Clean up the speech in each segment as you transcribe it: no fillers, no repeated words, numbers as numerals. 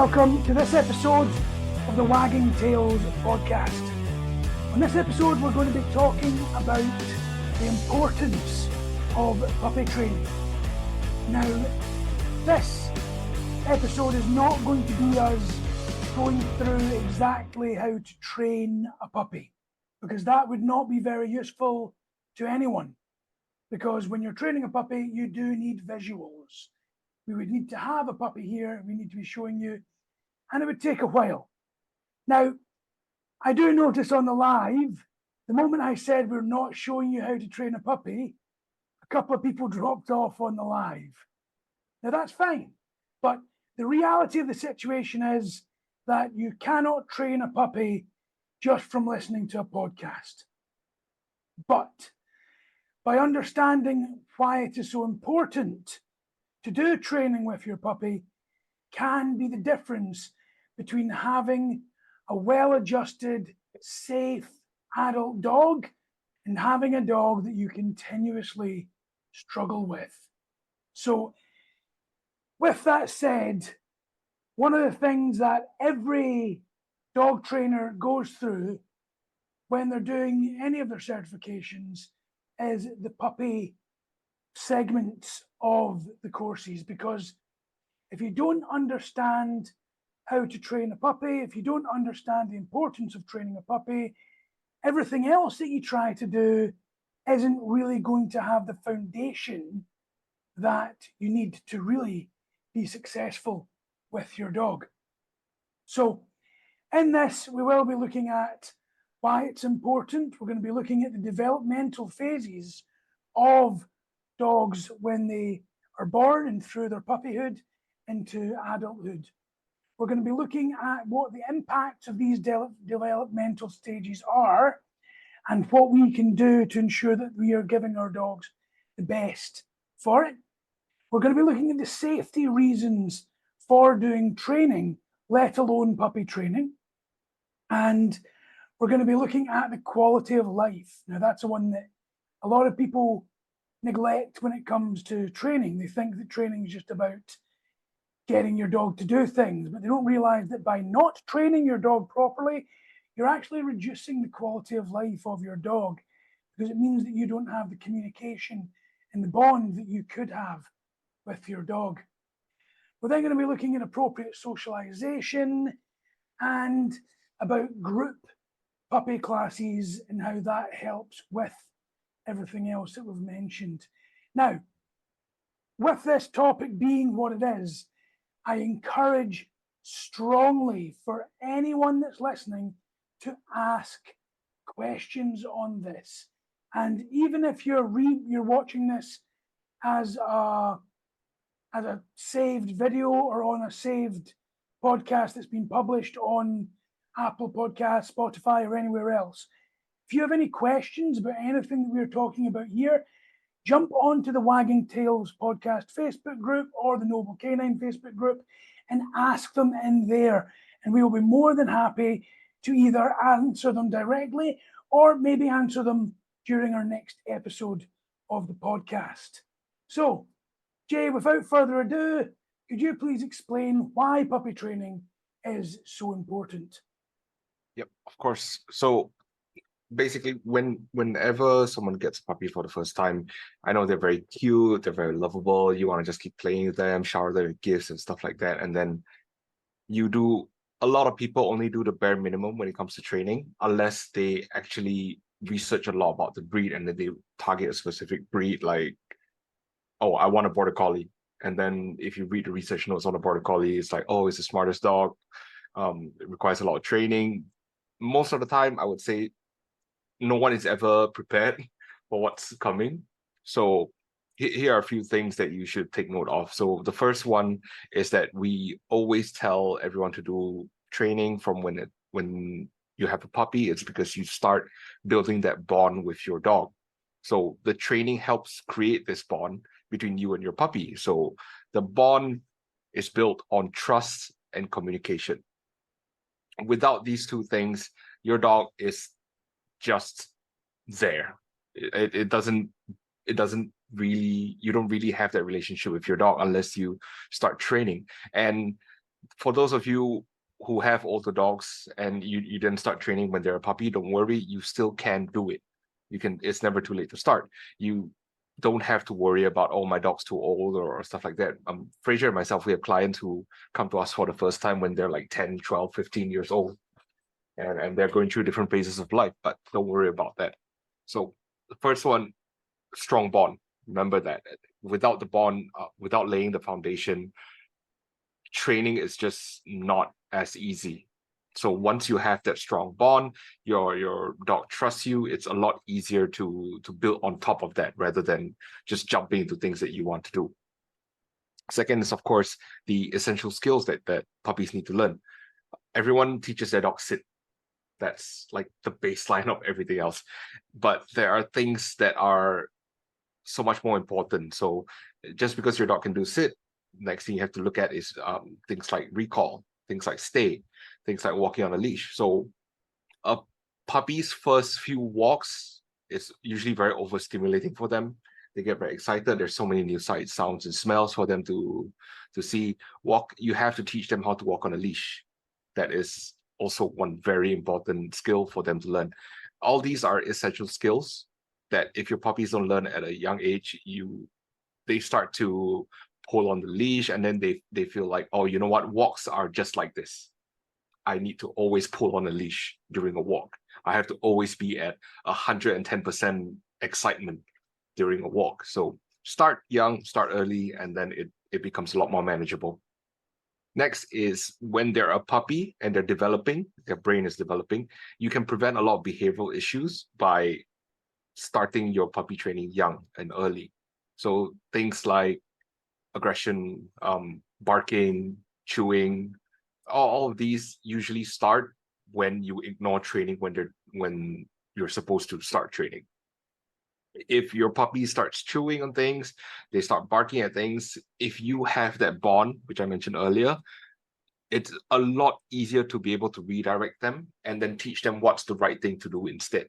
welcome to this episode of the Wagging Tales Podcast. On this episode, we're going to be talking about the importance of puppy training. Now, this episode is not going to be us going through exactly how to train a puppy, because that would not be very useful to anyone. Because when you're training a puppy, you do need visuals. We would need to have a puppy here, we need to be showing you, and it would take a while. Now, I do notice on the live, the moment I said we're not showing you how to train a puppy, a couple of people dropped off on the live. Now that's fine, but the reality of the situation is that you cannot train a puppy just from listening to a podcast. But by understanding why it is so important to do training with your puppy can be the difference between having a well-adjusted, safe adult dog and having a dog that you continuously struggle with. So, with that said, one of the things that every dog trainer goes through when they're doing any of their certifications is the puppy segments of the courses, because if you don't understand how to train a puppy, if you don't understand the importance of training a puppy, everything else that you try to do isn't really going to have the foundation that you need to really be successful with your dog. So in this, we will be looking at why it's important. We're going to be looking at the developmental phases of dogs when they are born and through their puppyhood into adulthood. We're going to be looking at what the impacts of these developmental stages are and what we can do to ensure that we are giving our dogs the best for it. We're going to be looking at the safety reasons for doing training, let alone puppy training. And we're going to be looking at the quality of life. Now, that's the one that a lot of people neglect when it comes to training. They think that training is just about getting your dog to do things, but they don't realize that by not training your dog properly, you're actually reducing the quality of life of your dog, because it means that you don't have the communication and the bond that you could have with your dog. We're then going to be looking at appropriate socialization and about group puppy classes and how that helps with everything else that we've mentioned. Now, with this topic being what it is, I encourage strongly for anyone that's listening to ask questions on this. And even if you're watching this as a saved video or on a saved podcast that's been published on Apple Podcasts, Spotify, or anywhere else, if you have any questions about anything that we're talking about here, jump onto the Wagging Tales Podcast Facebook group or the Noble Canine Facebook group and ask them in there. And we will be more than happy to either answer them directly or maybe answer them during our next episode of the podcast. So, Jay, without further ado, could you please explain why puppy training is so important? Yep, of course. So basically, whenever someone gets a puppy for the first time, I know they're very cute, they're very lovable. You want to just keep playing with them, shower them with gifts and stuff like that. And then a lot of people only do the bare minimum when it comes to training, unless they actually research a lot about the breed and then they target a specific breed, like, oh, I want a border collie. And then if you read the research notes on a border collie, it's like, oh, it's the smartest dog. It requires a lot of training. Most of the time, I would say no one is ever prepared for what's coming. So here are a few things that you should take note of. So the first one is that we always tell everyone to do training from when you have a puppy. It's because you start building that bond with your dog. So the training helps create this bond between you and your puppy. So the bond is built on trust and communication. Without these two things, your dog is just there. It doesn't really, you don't really have that relationship with your dog unless you start training. And For those of you who have older dogs and you didn't start training when they're a puppy, don't worry, you still can do it. You can, it's never too late to start. You don't have to worry about, oh, my dog's too old or stuff like that. Fraser and myself, we have clients who come to us for the first time when they're like 10, 12, 15 years old. And they're going through different phases of life, but don't worry about that. So the first one, strong bond. Remember that without the bond, without laying the foundation, training is just not as easy. So once you have that strong bond, your dog trusts you, it's a lot easier to build on top of that rather than just jumping into things that you want to do. Second is, of course, the essential skills that puppies need to learn. Everyone teaches their dog sit. That's like the baseline of everything else. But there are things that are so much more important. So just because your dog can do sit, next thing you have to look at is things like recall, things like stay, things like walking on a leash. So a puppy's first few walks is usually very overstimulating for them. They get very excited. There's so many new sights, sounds, and smells for them to see. You have to teach them how to walk on a leash. That is also one very important skill for them to learn. All these are essential skills that if your puppies don't learn at a young age, they start to pull on the leash, and then they feel like, oh, you know what, walks are just like this. I need to always pull on a leash during a walk. I have to always be at 110% excitement during a walk. So start young, start early, and then it becomes a lot more manageable. Next is when they're a puppy and they're developing, their brain is developing, you can prevent a lot of behavioral issues by starting your puppy training young and early. So things like aggression, barking, chewing, all of these usually start when you ignore training when you're supposed to start training. If your puppy starts chewing on things, they start barking at things, if you have that bond, which I mentioned earlier, it's a lot easier to be able to redirect them and then teach them what's the right thing to do instead.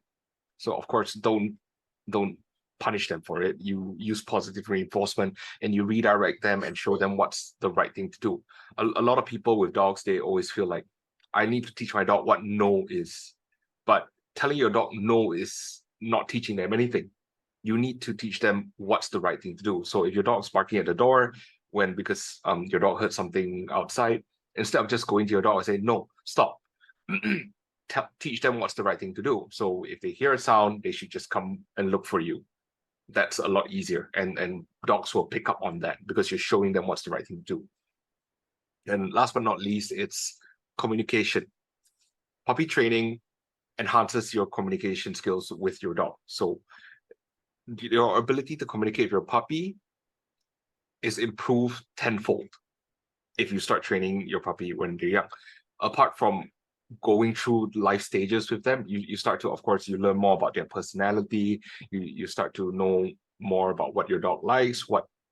So of course, don't punish them for it. You use positive reinforcement and you redirect them and show them what's the right thing to do. A lot of people with dogs, they always feel like, I need to teach my dog what no is. But telling your dog no is not teaching them anything. You need to teach them what's the right thing to do. So if your dog's barking at the door because your dog heard something outside, instead of just going to your dog and say, no, stop. Teach them what's the right thing to do. So if they hear a sound, they should just come and look for you. That's a lot easier. And dogs will pick up on that because you're showing them what's the right thing to do. And last but not least, it's communication. Puppy training enhances your communication skills with your dog. So your ability to communicate with your puppy is improved tenfold if you start training your puppy when they're young. Apart from going through life stages with them, you start to, of course, you learn more about their personality. You start to know more about what your dog likes,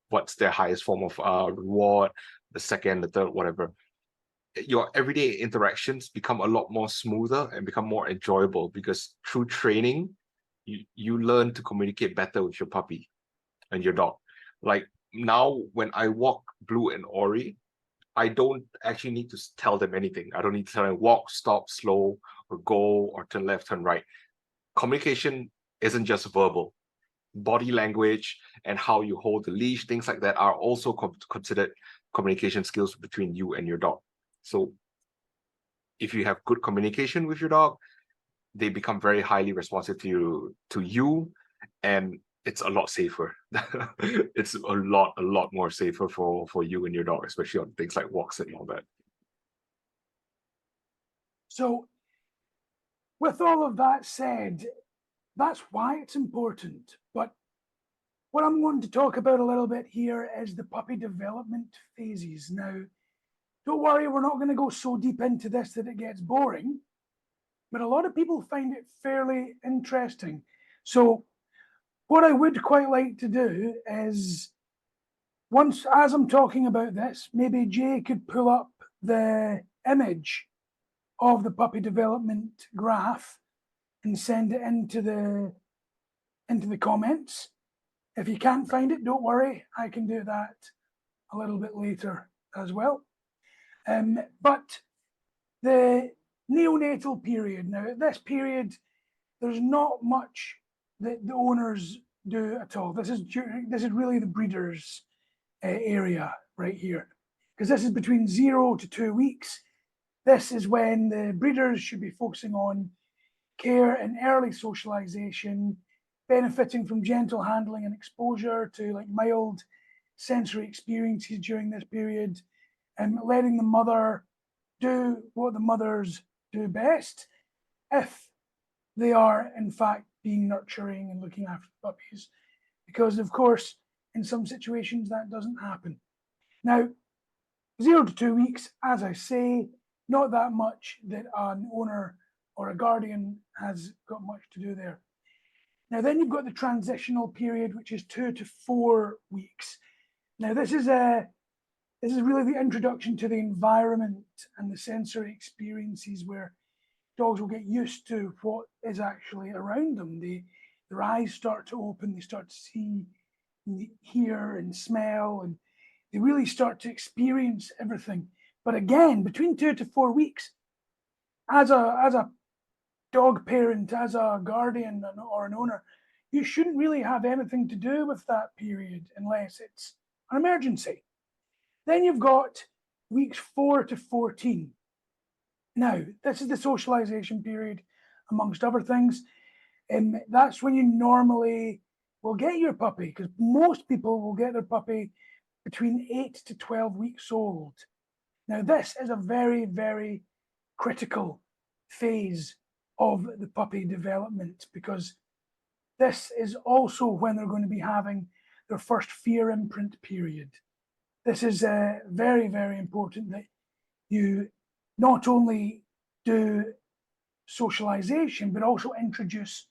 what's their highest form of reward, the second, the third, whatever. Your everyday interactions become a lot more smoother and become more enjoyable because through training, you learn to communicate better with your puppy and your dog. Like now, when I walk Blue and Ori, I don't actually need to tell them anything. I don't need to tell them walk, stop, slow, or go, or turn left, turn right. Communication isn't just verbal. Body language and how you hold the leash, things like that are also considered communication skills between you and your dog. So if you have good communication with your dog, they become very highly responsive to you, and it's a lot safer. It's a lot more safer for you and your dog, especially on things like walks and all that. So, with all of that said, that's why it's important. But what I'm wanting to talk about a little bit here is the puppy development phases. Now, don't worry, we're not going to go so deep into this that it gets boring, but a lot of people find it fairly interesting. So, what I would quite like to do is, once as I'm talking about this, maybe Jay could pull up the image of the puppy development graph and send it into the comments. If you can't find it, don't worry, I can do that a little bit later as well. But the neonatal period, now at this period, there's not much that the owners do at all. This is really the breeders' area right here, because this is between 0 to 2 weeks. This is when the breeders should be focusing on care and early socialization, benefiting from gentle handling and exposure to like mild sensory experiences during this period, and letting the mother do what the mothers do best if they are in fact being nurturing and looking after puppies, because of course in some situations that doesn't happen. Now 0 to 2 weeks, as I say, not that much that an owner or a guardian has got much to do there. Now then you've got the transitional period, which is 2 to 4 weeks. Now this is really the introduction to the environment and the sensory experiences where dogs will get used to what is actually around them. Their eyes start to open, they start to see, hear and smell, and they really start to experience everything. But again, between 2 to 4 weeks, as a dog parent, as a guardian or an owner, you shouldn't really have anything to do with that period unless it's an emergency. Then you've got weeks 4 to 14. Now, this is the socialization period, amongst other things. And that's when you normally will get your puppy, because most people will get their puppy between 8 to 12 weeks old. Now, this is a very, very critical phase of the puppy development, because this is also when they're going to be having their first fear imprint period. This is very, very important that you not only do socialization, but also introduce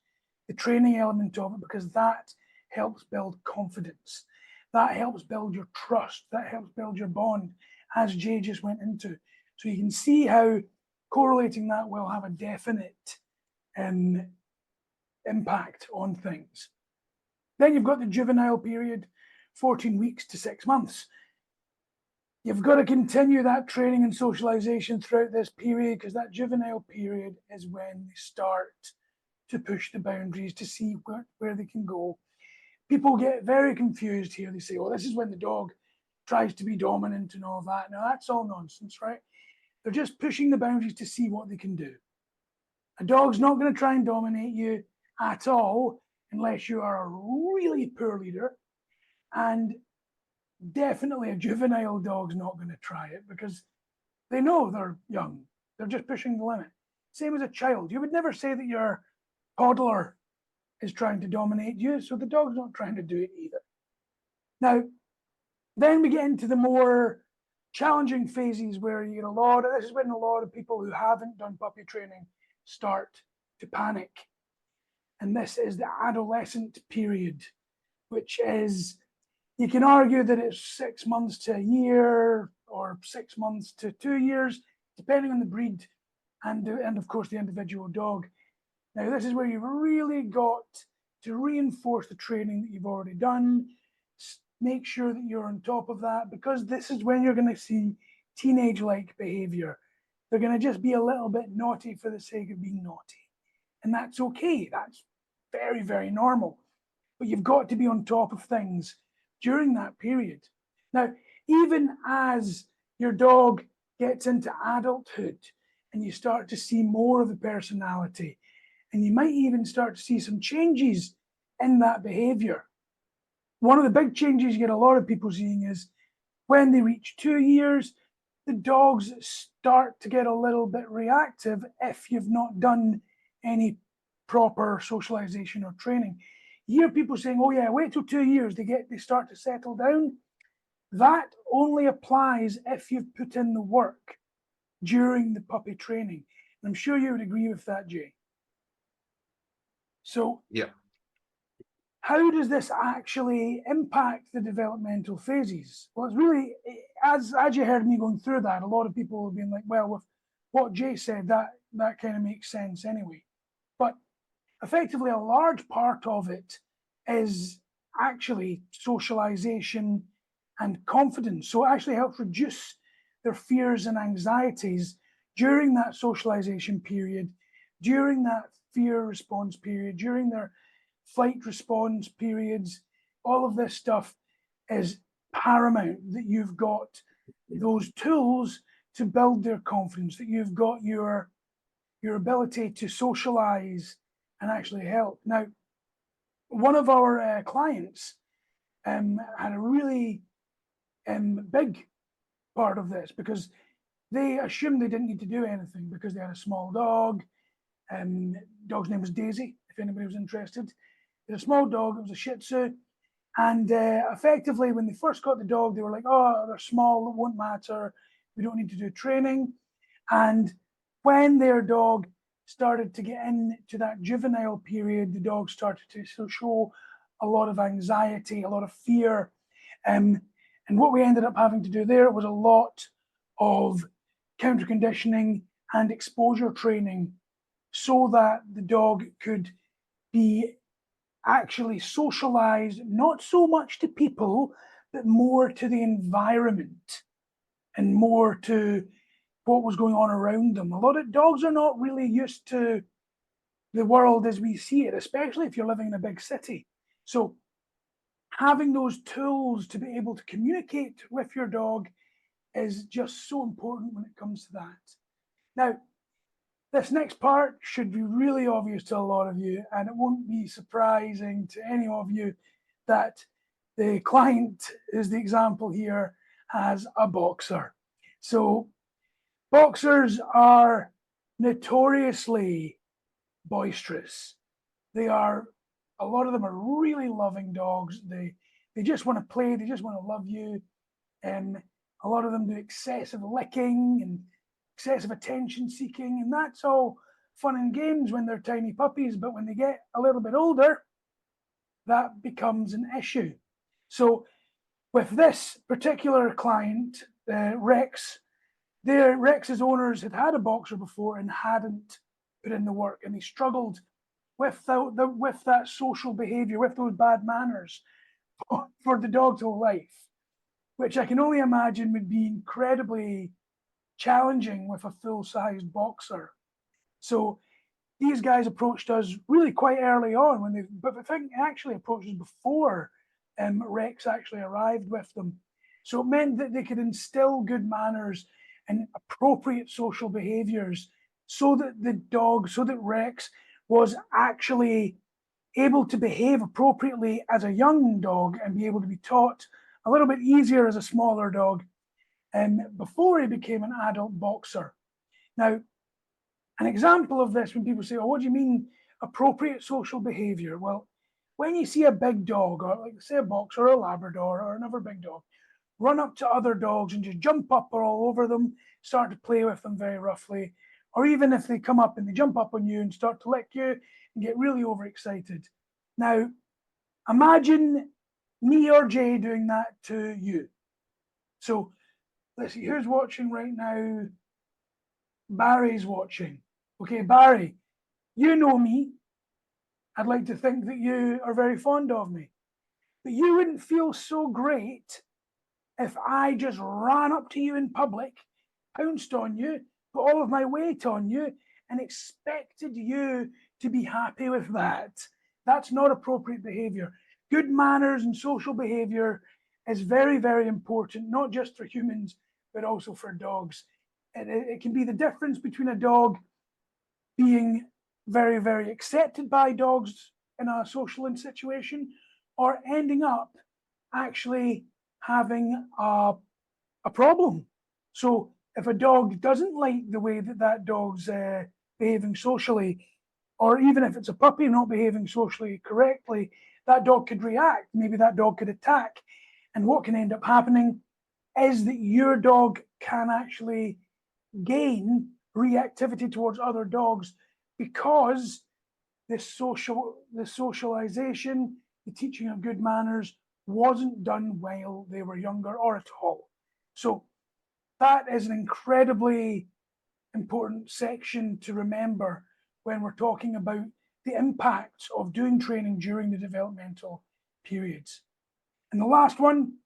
the training element of it, because that helps build confidence. That helps build your trust. That helps build your bond, as Jay just went into. So you can see how correlating that will have a definite impact on things. Then you've got the juvenile period, 14 weeks to 6 months. You've got to continue that training and socialization throughout this period, because that juvenile period is when they start to push the boundaries to see where they can go. People get very confused here. They say, oh, this is when the dog tries to be dominant and all that. Now, that's all nonsense, right? They're just pushing the boundaries to see what they can do. A dog's not going to try and dominate you at all unless you are a really poor leader. And definitely a juvenile dog's not going to try it, because they know they're young. They're just pushing the limit. Same as a child. You would never say that your toddler is trying to dominate you, so the dog's not trying to do it either. Now, then we get into the more challenging phases where you get this is when a lot of people who haven't done puppy training start to panic. And this is the adolescent period, which is, you can argue that it's 6 months to a year or 6 months to 2 years, depending on the breed and of course the individual dog. Now, this is where you've really got to reinforce the training that you've already done. Make sure that you're on top of that, because this is when you're going to see teenage-like behavior. They're going to just be a little bit naughty for the sake of being naughty. And that's okay. That's very, very normal. But you've got to be on top of things during that period. Now, even as your dog gets into adulthood and you start to see more of the personality, and you might even start to see some changes in that behavior. One of the big changes you get a lot of people seeing is when they reach 2 years, the dogs start to get a little bit reactive if you've not done any proper socialization or training. You hear people saying, oh yeah, wait till 2 years, they start to settle down. That only applies if you've put in the work during the puppy training. And I'm sure you would agree with that, Jay. So, Yeah. How does this actually impact the developmental phases? Well, it's really, as you heard me going through that, a lot of people have been like, well, with what Jay said, that kind of makes sense anyway. But effectively, a large part of it is actually socialization and confidence. So it actually helps reduce their fears and anxieties during that socialization period, during that fear response period, during their flight response periods. All of this stuff is paramount, that you've got those tools to build their confidence, that you've got your ability to socialize and actually help. Now, one of our clients had a really big part of this, because they assumed they didn't need to do anything because they had a small dog. Dog's name was Daisy, if anybody was interested. They had a small dog, it was a Shih Tzu. And effectively, when they first got the dog, they were like, oh, they're small, it won't matter. We don't need to do training. And when their dog started to get into that juvenile period, the dog started to show a lot of anxiety, a lot of fear. And what we ended up having to do there was a lot of counter conditioning and exposure training, so that the dog could be actually socialized, not so much to people, but more to the environment and more to what was going on around them. A lot of dogs are not really used to the world as we see it, especially if you're living in a big city. So having those tools to be able to communicate with your dog is just so important when it comes to that. Now, this next part should be really obvious to a lot of you, and it won't be surprising to any of you that the client, is the example here, has a boxer. So boxers are notoriously boisterous. A lot of them are really loving dogs. They just want to play, they just want to love you. A lot of them do excessive licking and excessive attention seeking, and that's all fun and games when they're tiny puppies, but when they get a little bit older, that becomes an issue. So with this particular client, Rex, Rex's owners had a boxer before and hadn't put in the work, and they struggled with that social behavior, with those bad manners for the dog's whole life, which I can only imagine would be incredibly challenging with a full-sized boxer. So these guys approached us really quite early on, but I think actually approached us before Rex actually arrived with them. So it meant that they could instill good manners and appropriate social behaviors, so that Rex was actually able to behave appropriately as a young dog and be able to be taught a little bit easier as a smaller dog, before he became an adult boxer. Now, an example of this, when people say, oh, what do you mean appropriate social behavior? Well, when you see a big dog, or like say a boxer or a Labrador or another big dog, run up to other dogs and just jump up all over them, start to play with them very roughly, or even if they come up and they jump up on you and start to lick you and get really overexcited. Now, imagine me or Jay doing that to you. So let's see, who's watching right now? Barry's watching. Okay, Barry, you know me. I'd like to think that you are very fond of me. But you wouldn't feel so great if I just ran up to you in public, pounced on you, put all of my weight on you, and expected you to be happy with that. That's not appropriate behavior. Good manners and social behavior is very, very important, not just for humans, but also for dogs. It can be the difference between a dog being very, very accepted by dogs in a social situation, or ending up actually having a problem. So if a dog doesn't like the way that dog's behaving socially, or even if it's a puppy not behaving socially correctly, that dog could react. Maybe that dog could attack. And what can end up happening is that your dog can actually gain reactivity towards other dogs, because the socialization, the teaching of good manners wasn't done while they were younger or at all. So that is an incredibly important section to remember when we're talking about the impacts of doing training during the developmental periods. And the last one,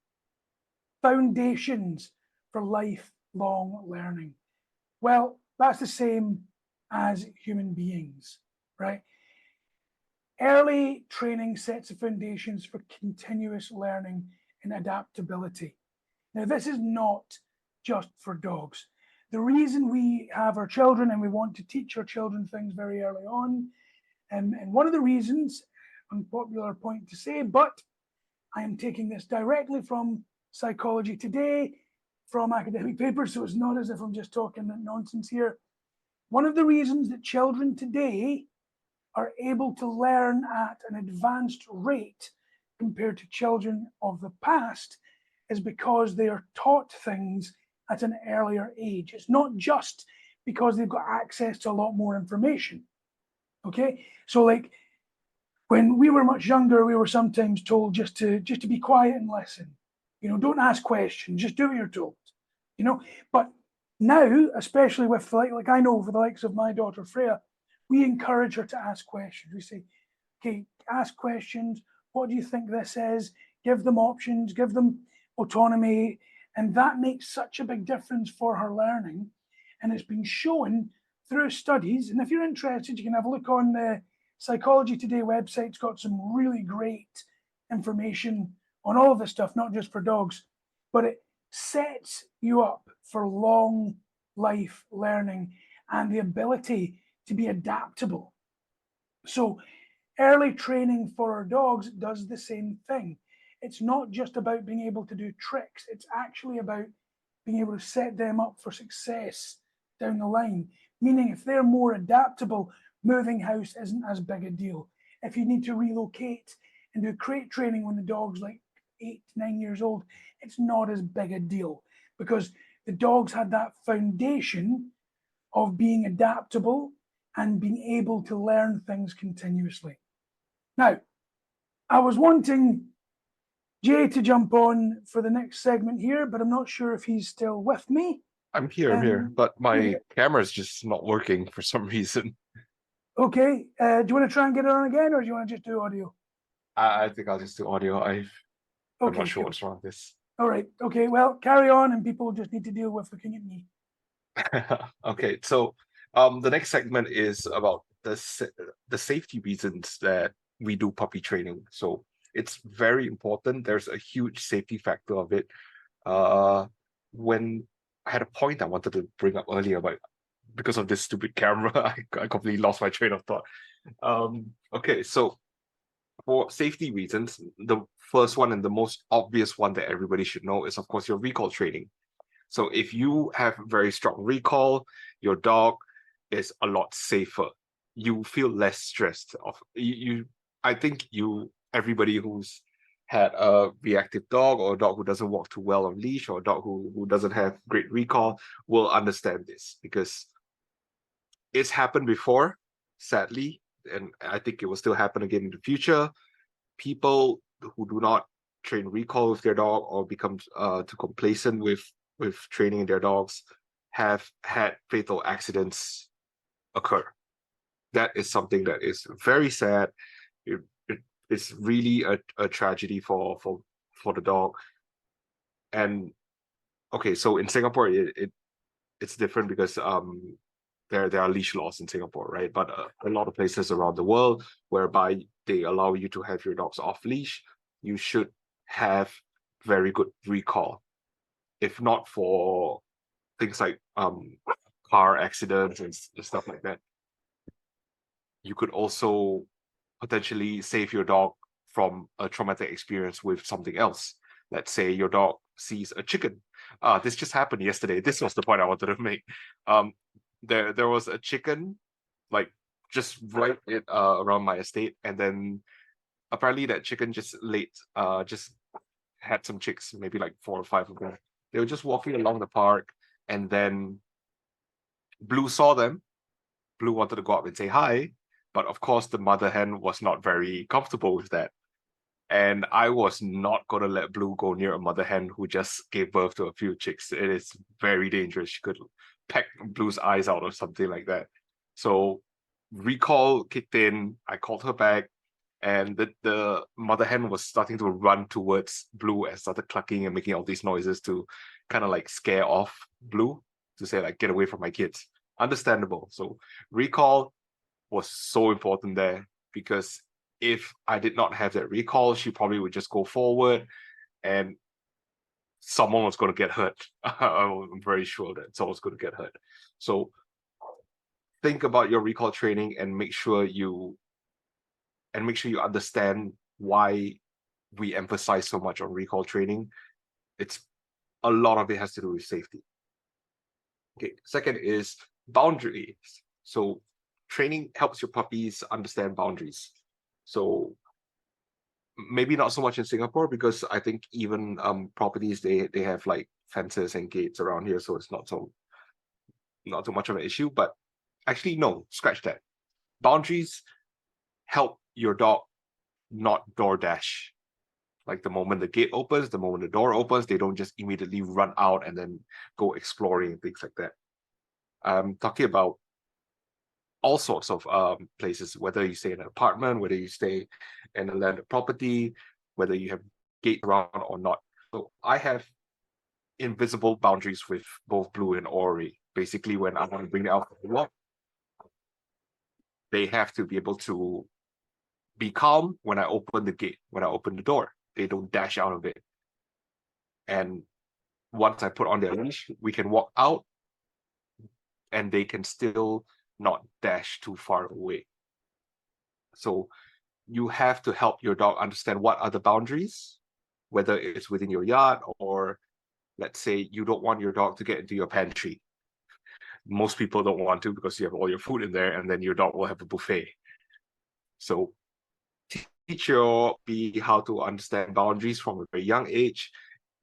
foundations for lifelong lifelong learning. Well, that's the same as human beings, right? Early training sets the foundations for continuous learning and adaptability. Now, this is not just for dogs. The reason we have our children and we want to teach our children things very early on, and one of the reasons, unpopular point to say, but I am taking this directly from Psychology Today, from academic papers, so it's not as if I'm just talking nonsense here. One of the reasons that children today are able to learn at an advanced rate compared to children of the past is because they are taught things at an earlier age. It's not just because they've got access to a lot more information. Okay, so like when we were much younger, we were sometimes told just to be quiet and listen. You know, don't ask questions, just do what you're told. You know, but now, especially with like I know for the likes of my daughter Freya, we encourage her to ask questions. We say, okay, ask questions. What do you think this is? Give them options, give them autonomy. And that makes such a big difference for her learning. And it's been shown through studies. And if you're interested, you can have a look on the Psychology Today website. It's got some really great information on all of this stuff, not just for dogs, but it sets you up for long life learning and the ability to be adaptable. So early training for our dogs does the same thing. It's not just about being able to do tricks. It's actually about being able to set them up for success down the line. Meaning if they're more adaptable, moving house isn't as big a deal. If you need to relocate and do crate training when the dog's like 8, 9 years old, it's not as big a deal because the dogs had that foundation of being adaptable and being able to learn things continuously. Now, I was wanting Jay to jump on for the next segment here, but I'm not sure if he's still with me. I'm here, but my camera's just not working for some reason. Okay, do you want to try and get it on again, or do you want to just do audio? I think I'll just do audio. I'm not sure what's wrong with this. All right, okay, well, carry on, and people just need to deal with looking at me. Okay, so the next segment is about the safety reasons that we do puppy training. So it's very important. There's a huge safety factor of it. When I had a point I wanted to bring up earlier, but because of this stupid camera, I completely lost my train of thought. Okay, so for safety reasons, the first one and the most obvious one that everybody should know is, of course, your recall training. So if you have very strong recall, your dog is a lot safer. You feel less stressed. I think everybody who's had a reactive dog or a dog who doesn't walk too well on leash or a dog who doesn't have great recall will understand this because it's happened before, sadly, and I think it will still happen again in the future. People who do not train recall with their dog or become too complacent with training their dogs have had fatal accidents occur. That is something that is very sad. It's really a tragedy for the dog. And okay, so in Singapore, it's different because there are leash laws in Singapore, right? But a lot of places around the world whereby they allow you to have your dogs off leash, you should have very good recall. If not for things like car accidents and stuff like that, you could also potentially save your dog from a traumatic experience with something else. Let's say your dog sees a chicken. This just happened yesterday. This was the point I wanted to make. There was a chicken, like just right around my estate, and then apparently that chicken just had some chicks, maybe like 4 or 5 of them. They were just walking along the park, and then Blue saw them. Blue wanted to go up and say hi, but of course the mother hen was not very comfortable with that. And I was not going to let Blue go near a mother hen who just gave birth to a few chicks. It is very dangerous. She could peck Blue's eyes out or something like that. So recall kicked in. I called her back, and the mother hen was starting to run towards Blue and started clucking and making all these noises to kind of like scare off Blue to say like, get away from my kids. Understandable. So recall was so important there, because if I did not have that recall, she probably would just go forward and someone was going to get hurt. I'm very sure that someone's going to get hurt. So think about your recall training and make sure you understand why we emphasize so much on recall training. It's a lot of it has to do with safety. Okay, second is boundaries. So training helps your puppies understand boundaries. So maybe not so much in Singapore, because I think even properties they have like fences and gates around here, so it's not too much of an issue. But actually, no, scratch that. Boundaries help your dog not door dash. Like the moment the gate opens, the moment the door opens, they don't just immediately run out and then go exploring and things like that. I'm talking about all sorts of places, whether you stay in an apartment, whether you stay in a landed property, whether you have gates around or not. So I have invisible boundaries with both Blue and Ori. Basically, when I want to bring them out for a walk, they have to be able to be calm when I open the gate, when I open the door. They don't dash out of it. And once I put on their leash, we can walk out and they can still not dash too far away. So you have to help your dog understand what are the boundaries, whether it's within your yard, or let's say you don't want your dog to get into your pantry. Most people don't want to, because you have all your food in there, and then your dog will have a buffet. So teach your puppy how to understand boundaries from a very young age.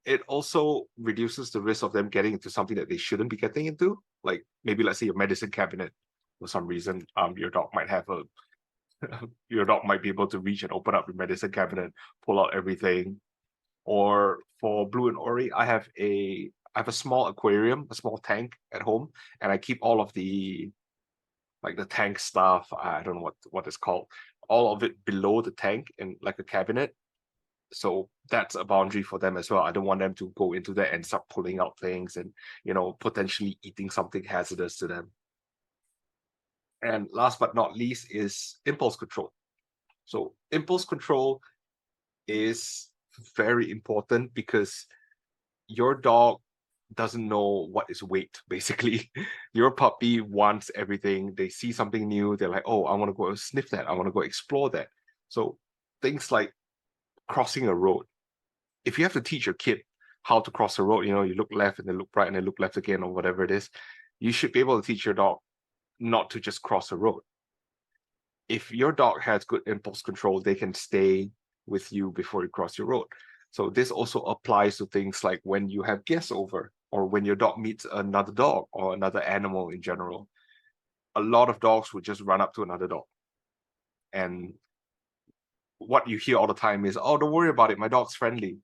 It also reduces the risk of them getting into something that they shouldn't be getting into. Like maybe let's say your medicine cabinet. For some reason, your dog might have your dog might be able to reach and open up your medicine cabinet, pull out everything. Or for Blue and Ori, I have a small aquarium, a small tank at home, and I keep all of the tank stuff. I don't know what it's called. All of it below the tank in like a cabinet. So that's a boundary for them as well. I don't want them to go into there and start pulling out things and potentially eating something hazardous to them. And last but not least is impulse control. So impulse control is very important, because your dog doesn't know what is weight, basically. Your puppy wants everything. They see something new, they're like, oh, I want to go sniff that, I want to go explore that. So things like crossing a road. If you have to teach your kid how to cross a road, you look left and then look right and then look left again, or whatever it is, you should be able to teach your dog not to just cross a road. If your dog has good impulse control, they can stay with you before you cross your road. So this also applies to things like when you have guests over, or when your dog meets another dog or another animal in general. A lot of dogs would just run up to another dog. And what you hear all the time is, oh, don't worry about it, my dog's friendly.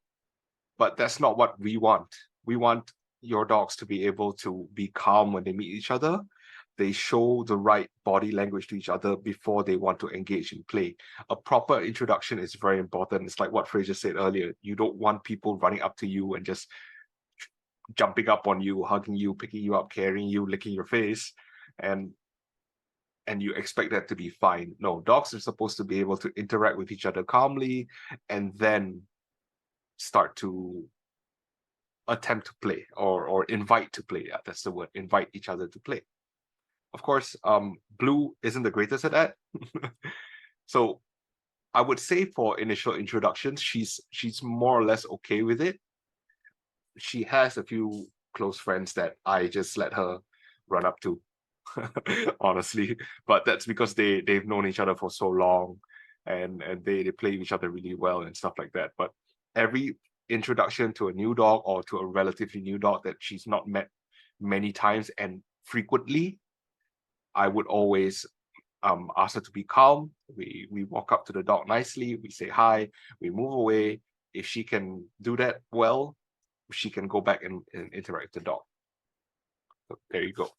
But that's not what we want. We want your dogs to be able to be calm when they meet each other. They show the right body language to each other before they want to engage in play. A proper introduction is very important. It's like what Fraser said earlier. You don't want people running up to you and just jumping up on you, hugging you, picking you up, carrying you, licking your face, and you expect that to be fine. No, dogs are supposed to be able to interact with each other calmly and then start to attempt to play, or invite to play. Yeah, that's the word, invite each other to play. Of course, Blue isn't the greatest at that. So I would say for initial introductions, she's more or less okay with it. She has a few close friends that I just let her run up to, honestly. But that's because they've known each other for so long, and they play each other really well and stuff like that. But every introduction to a new dog, or to a relatively new dog that she's not met many times and frequently, I would always ask her to be calm. We walk up to the dog nicely, we say hi, we move away. If she can do that well, she can go back and interact with the dog. So there you go.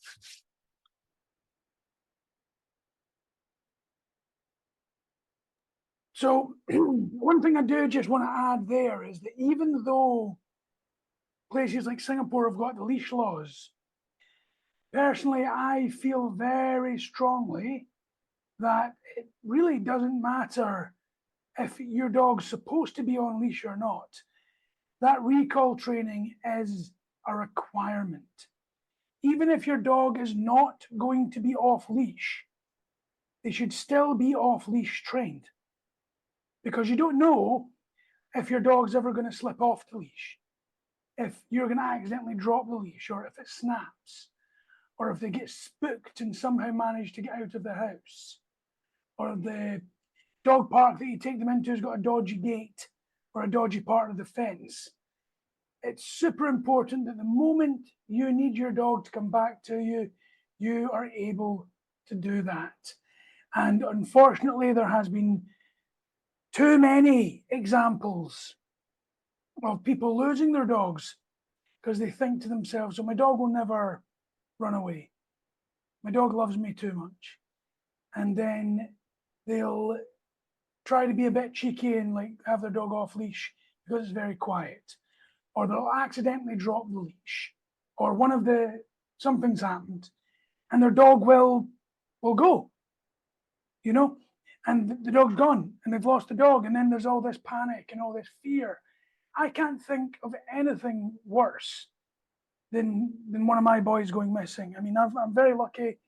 So one thing I do just want to add there is that even though places like Singapore have got the leash laws. Personally, I feel very strongly that it really doesn't matter if your dog's supposed to be on leash or not. That recall training is a requirement. Even if your dog is not going to be off leash, they should still be off leash trained, because you don't know if your dog's ever going to slip off the leash, if you're going to accidentally drop the leash, or if it snaps, or if they get spooked and somehow manage to get out of the house, or the dog park that you take them into has got a dodgy gate or a dodgy part of the fence. It's super important that the moment you need your dog to come back to you, you are able to do that. And unfortunately, there has been too many examples of people losing their dogs because they think to themselves, "Oh, my dog will never run away. My dog loves me too much." And then they'll try to be a bit cheeky and like have their dog off leash because it's very quiet, or they'll accidentally drop the leash, or something's happened, and their dog will go, and the dog's gone, and they've lost the dog, and then there's all this panic and all this fear. I can't think of anything worse than one of my boys going missing. I mean, I'm very lucky.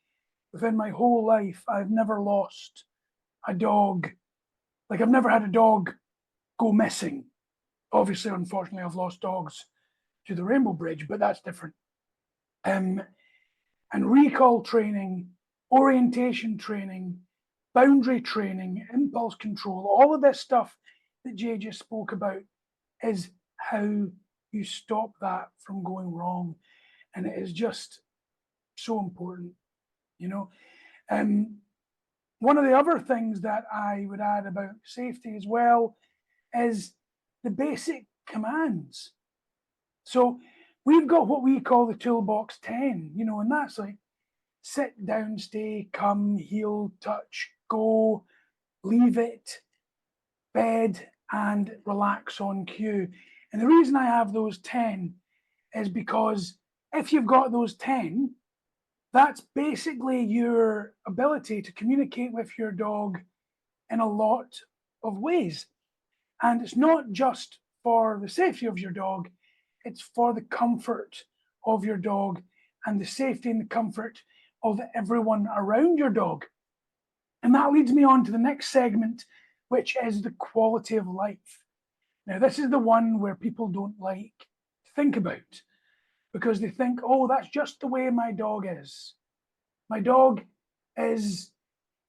Within my whole life, I've never lost a dog. Like, I've never had a dog go missing. Obviously, unfortunately, I've lost dogs to the Rainbow Bridge, but that's different. And recall training, orientation training, boundary training, impulse control, all of this stuff that Jay just spoke about is how you stop that from going wrong. And it is just so important, One of the other things that I would add about safety as well is the basic commands. So we've got what we call the toolbox 10, and that's like sit, down, stay, come, heel, touch, go, leave it, bed, and relax on cue. And the reason I have those 10 is because if you've got those 10, that's basically your ability to communicate with your dog in a lot of ways. And it's not just for the safety of your dog, it's for the comfort of your dog and the safety and the comfort of everyone around your dog. And that leads me on to the next segment, which is the quality of life. Now, this is the one where people don't like to think about, because they think, oh, that's just the way my dog is. My dog is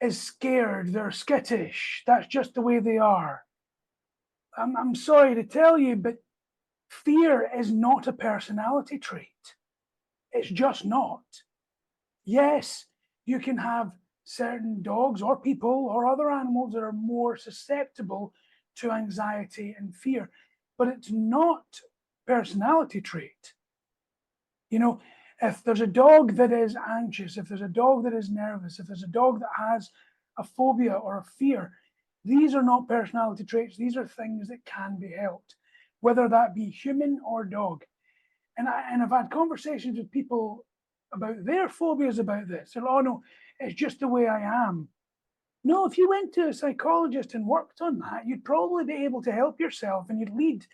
scared, they're skittish, that's just the way they are. I'm sorry to tell you, but fear is not a personality trait. It's just not. Yes, you can have certain dogs or people or other animals that are more susceptible to anxiety and fear, but it's not personality trait. If there's a dog that is anxious, if there's a dog that is nervous, if there's a dog that has a phobia or a fear, these are not personality traits. These are things that can be helped, whether that be human or dog. And I've had conversations with people about their phobias about this. They're, oh no, it's just the way I am. No, if you went to a psychologist and worked on that, you'd probably be able to help yourself and you'd lead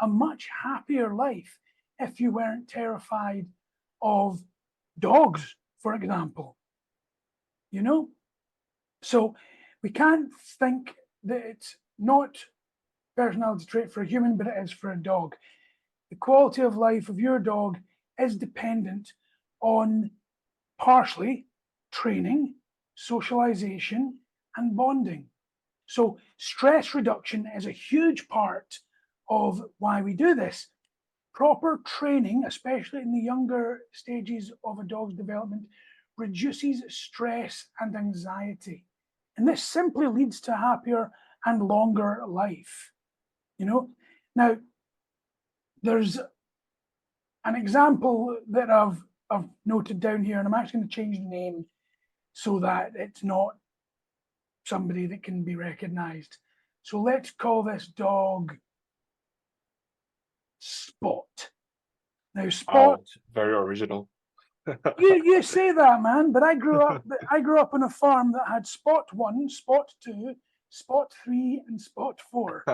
a much happier life if you weren't terrified of dogs, for example. So we can't think that it's not personality trait for a human, but it is for a dog. The quality of life of your dog is dependent on partially training, socialization, and bonding. So stress reduction is a huge part of why we do this. Proper training, especially in the younger stages of a dog's development, reduces stress and anxiety. And this simply leads to a happier and longer life. Now, there's an example that I've noted down here, and I'm actually going to change the name so that it's not somebody that can be recognized. So let's call this dog Spot. Now, Spot, very original. you say that, man, but I grew up on a farm that had Spot 1, Spot 2, Spot 3, and Spot 4.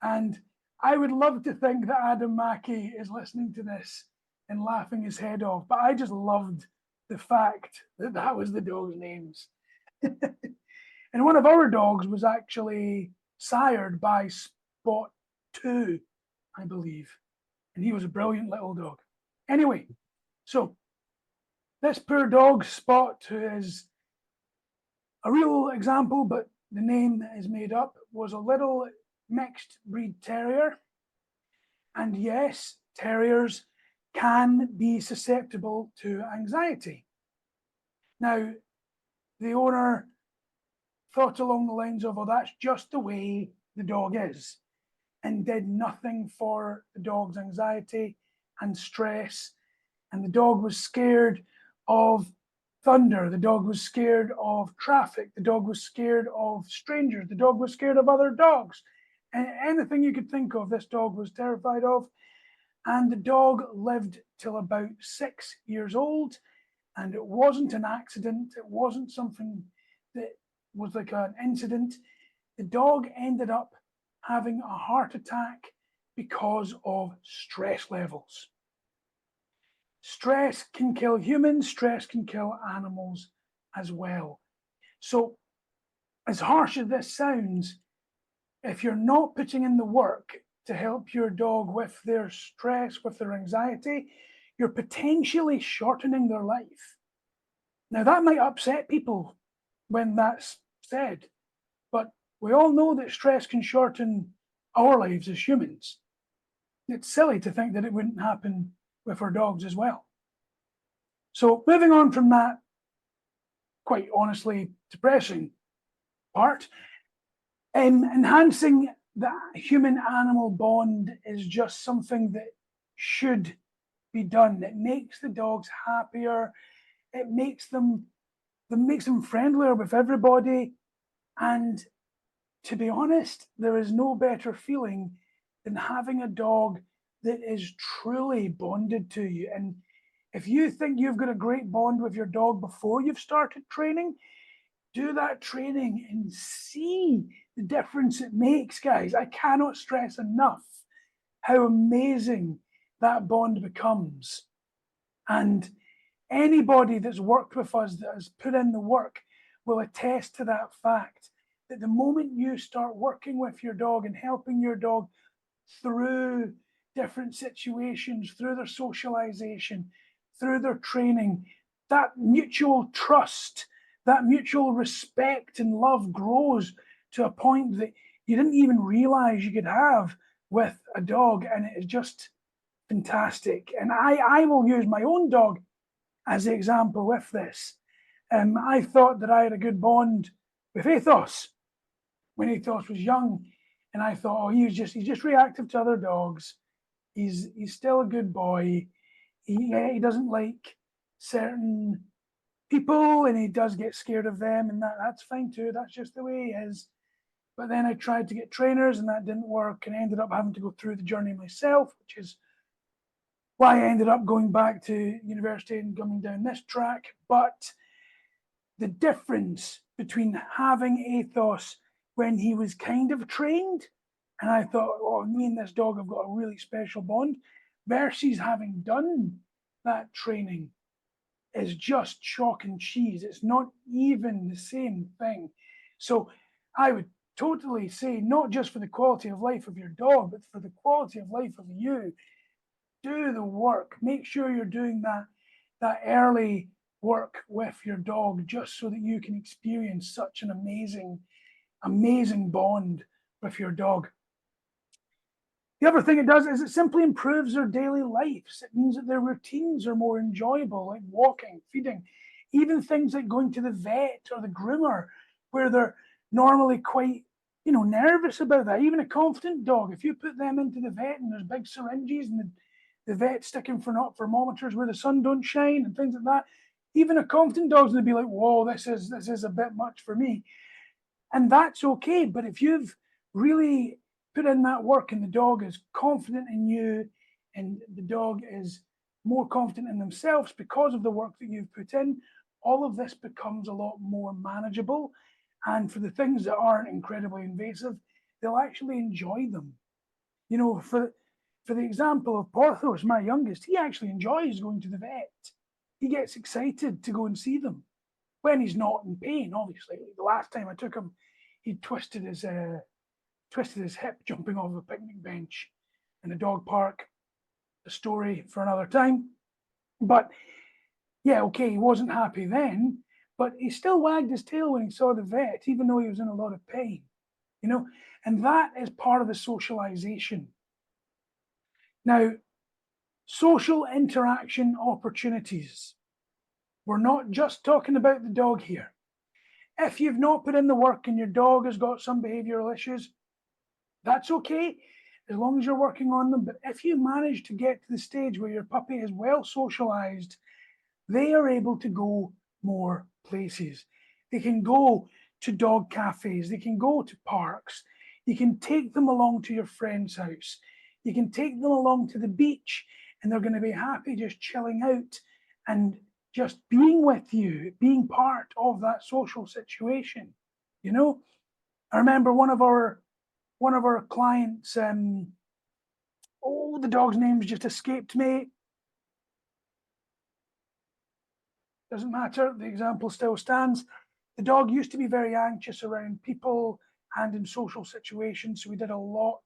And I would love to think that Adam Mackey is listening to this and laughing his head off, but I just loved the fact that that was the dog's names. And one of our dogs was actually sired by Spot 2, I believe. And he was a brilliant little dog. Anyway, so this poor dog, Spot, who is a real example, but the name is made up, was a little mixed breed terrier. And yes, terriers can be susceptible to anxiety. Now, the owner thought along the lines of, well, that's just the way the dog is, and did nothing for the dog's anxiety and stress. And the dog was scared of thunder. The dog was scared of traffic. The dog was scared of strangers. The dog was scared of other dogs. And anything you could think of, this dog was terrified of. And the dog lived till about 6 years old. And it wasn't an accident. It wasn't something that was like an incident. The dog ended up having a heart attack because of stress levels. Stress can kill humans, stress can kill animals as well. So, as harsh as this sounds, if you're not putting in the work to help your dog with their stress, with their anxiety, you're potentially shortening their life. Now, that might upset people when that's said, but we all know that stress can shorten our lives as humans. It's silly to think that it wouldn't happen with our dogs as well. So moving on from that, quite honestly, depressing part, enhancing the human-animal bond is just something that should be done. It makes the dogs happier. It makes them friendlier with everybody. And to be honest, there is no better feeling than having a dog that is truly bonded to you. And if you think you've got a great bond with your dog before you've started training, do that training and see the difference it makes, guys. I cannot stress enough how amazing that bond becomes. And anybody that's worked with us, that has put in the work, will attest to that fact, that the moment you start working with your dog and helping your dog through different situations, through their socialization, through their training, that mutual trust, that mutual respect and love grows to a point that you didn't even realize you could have with a dog. And it is just fantastic. And I will use my own dog as the example with this. I thought that I had a good bond with Athos when Athos was young. And I thought, oh, he's just reactive to other dogs. He's still a good boy. He doesn't like certain people, and he does get scared of them, and that's fine too. That's just the way he is. But then I tried to get trainers, and that didn't work, and I ended up having to go through the journey myself, which is why I ended up going back to university and coming down this track. But the difference between having Athos when he was kind of trained, and I thought, oh, me and this dog have got a really special bond, versus having done that training, is just chalk and cheese. It's not even the same thing. So I would totally say, not just for the quality of life of your dog, but for the quality of life of you, do the work. Make sure you're doing that early work with your dog, just so that you can experience such an amazing bond with your dog. The other thing it does is it simply improves their daily lives. It means that their routines are more enjoyable, like walking, feeding, even things like going to the vet or the groomer, where they're normally quite, nervous about that. Even a confident dog, if you put them into the vet and there's big syringes and the vet sticking for thermometers where the sun don't shine and things like that, even a confident dog's going to be like, whoa, this is a bit much for me. And that's okay. But if you've really put in that work and the dog is confident in you, and the dog is more confident in themselves because of the work that you've put in, all of this becomes a lot more manageable. And for the things that aren't incredibly invasive, they'll actually enjoy them. You know, for the example of Porthos, my youngest, he actually enjoys going to the vet. He gets excited to go and see them when he's not in pain. Obviously, the last time I took him, he twisted his hip jumping off a picnic bench in a dog park. A story for another time. But yeah, okay, he wasn't happy then, but he still wagged his tail when he saw the vet, even though he was in a lot of pain. You know, and that is part of the socialization. Now, social interaction opportunities. We're not just talking about the dog here. If you've not put in the work and your dog has got some behavioral issues, that's okay, as long as you're working on them. But if you manage to get to the stage where your puppy is well socialized, they are able to go more places. They can go to dog cafes, they can go to parks, you can take them along to your friend's house, you can take them along to the beach, and they're going to be happy just chilling out and just being with you, being part of that social situation. You know, I remember one of our clients, the dog's name's just escaped me. Doesn't matter, the example still stands. The dog used to be very anxious around people and in social situations, so we did a lot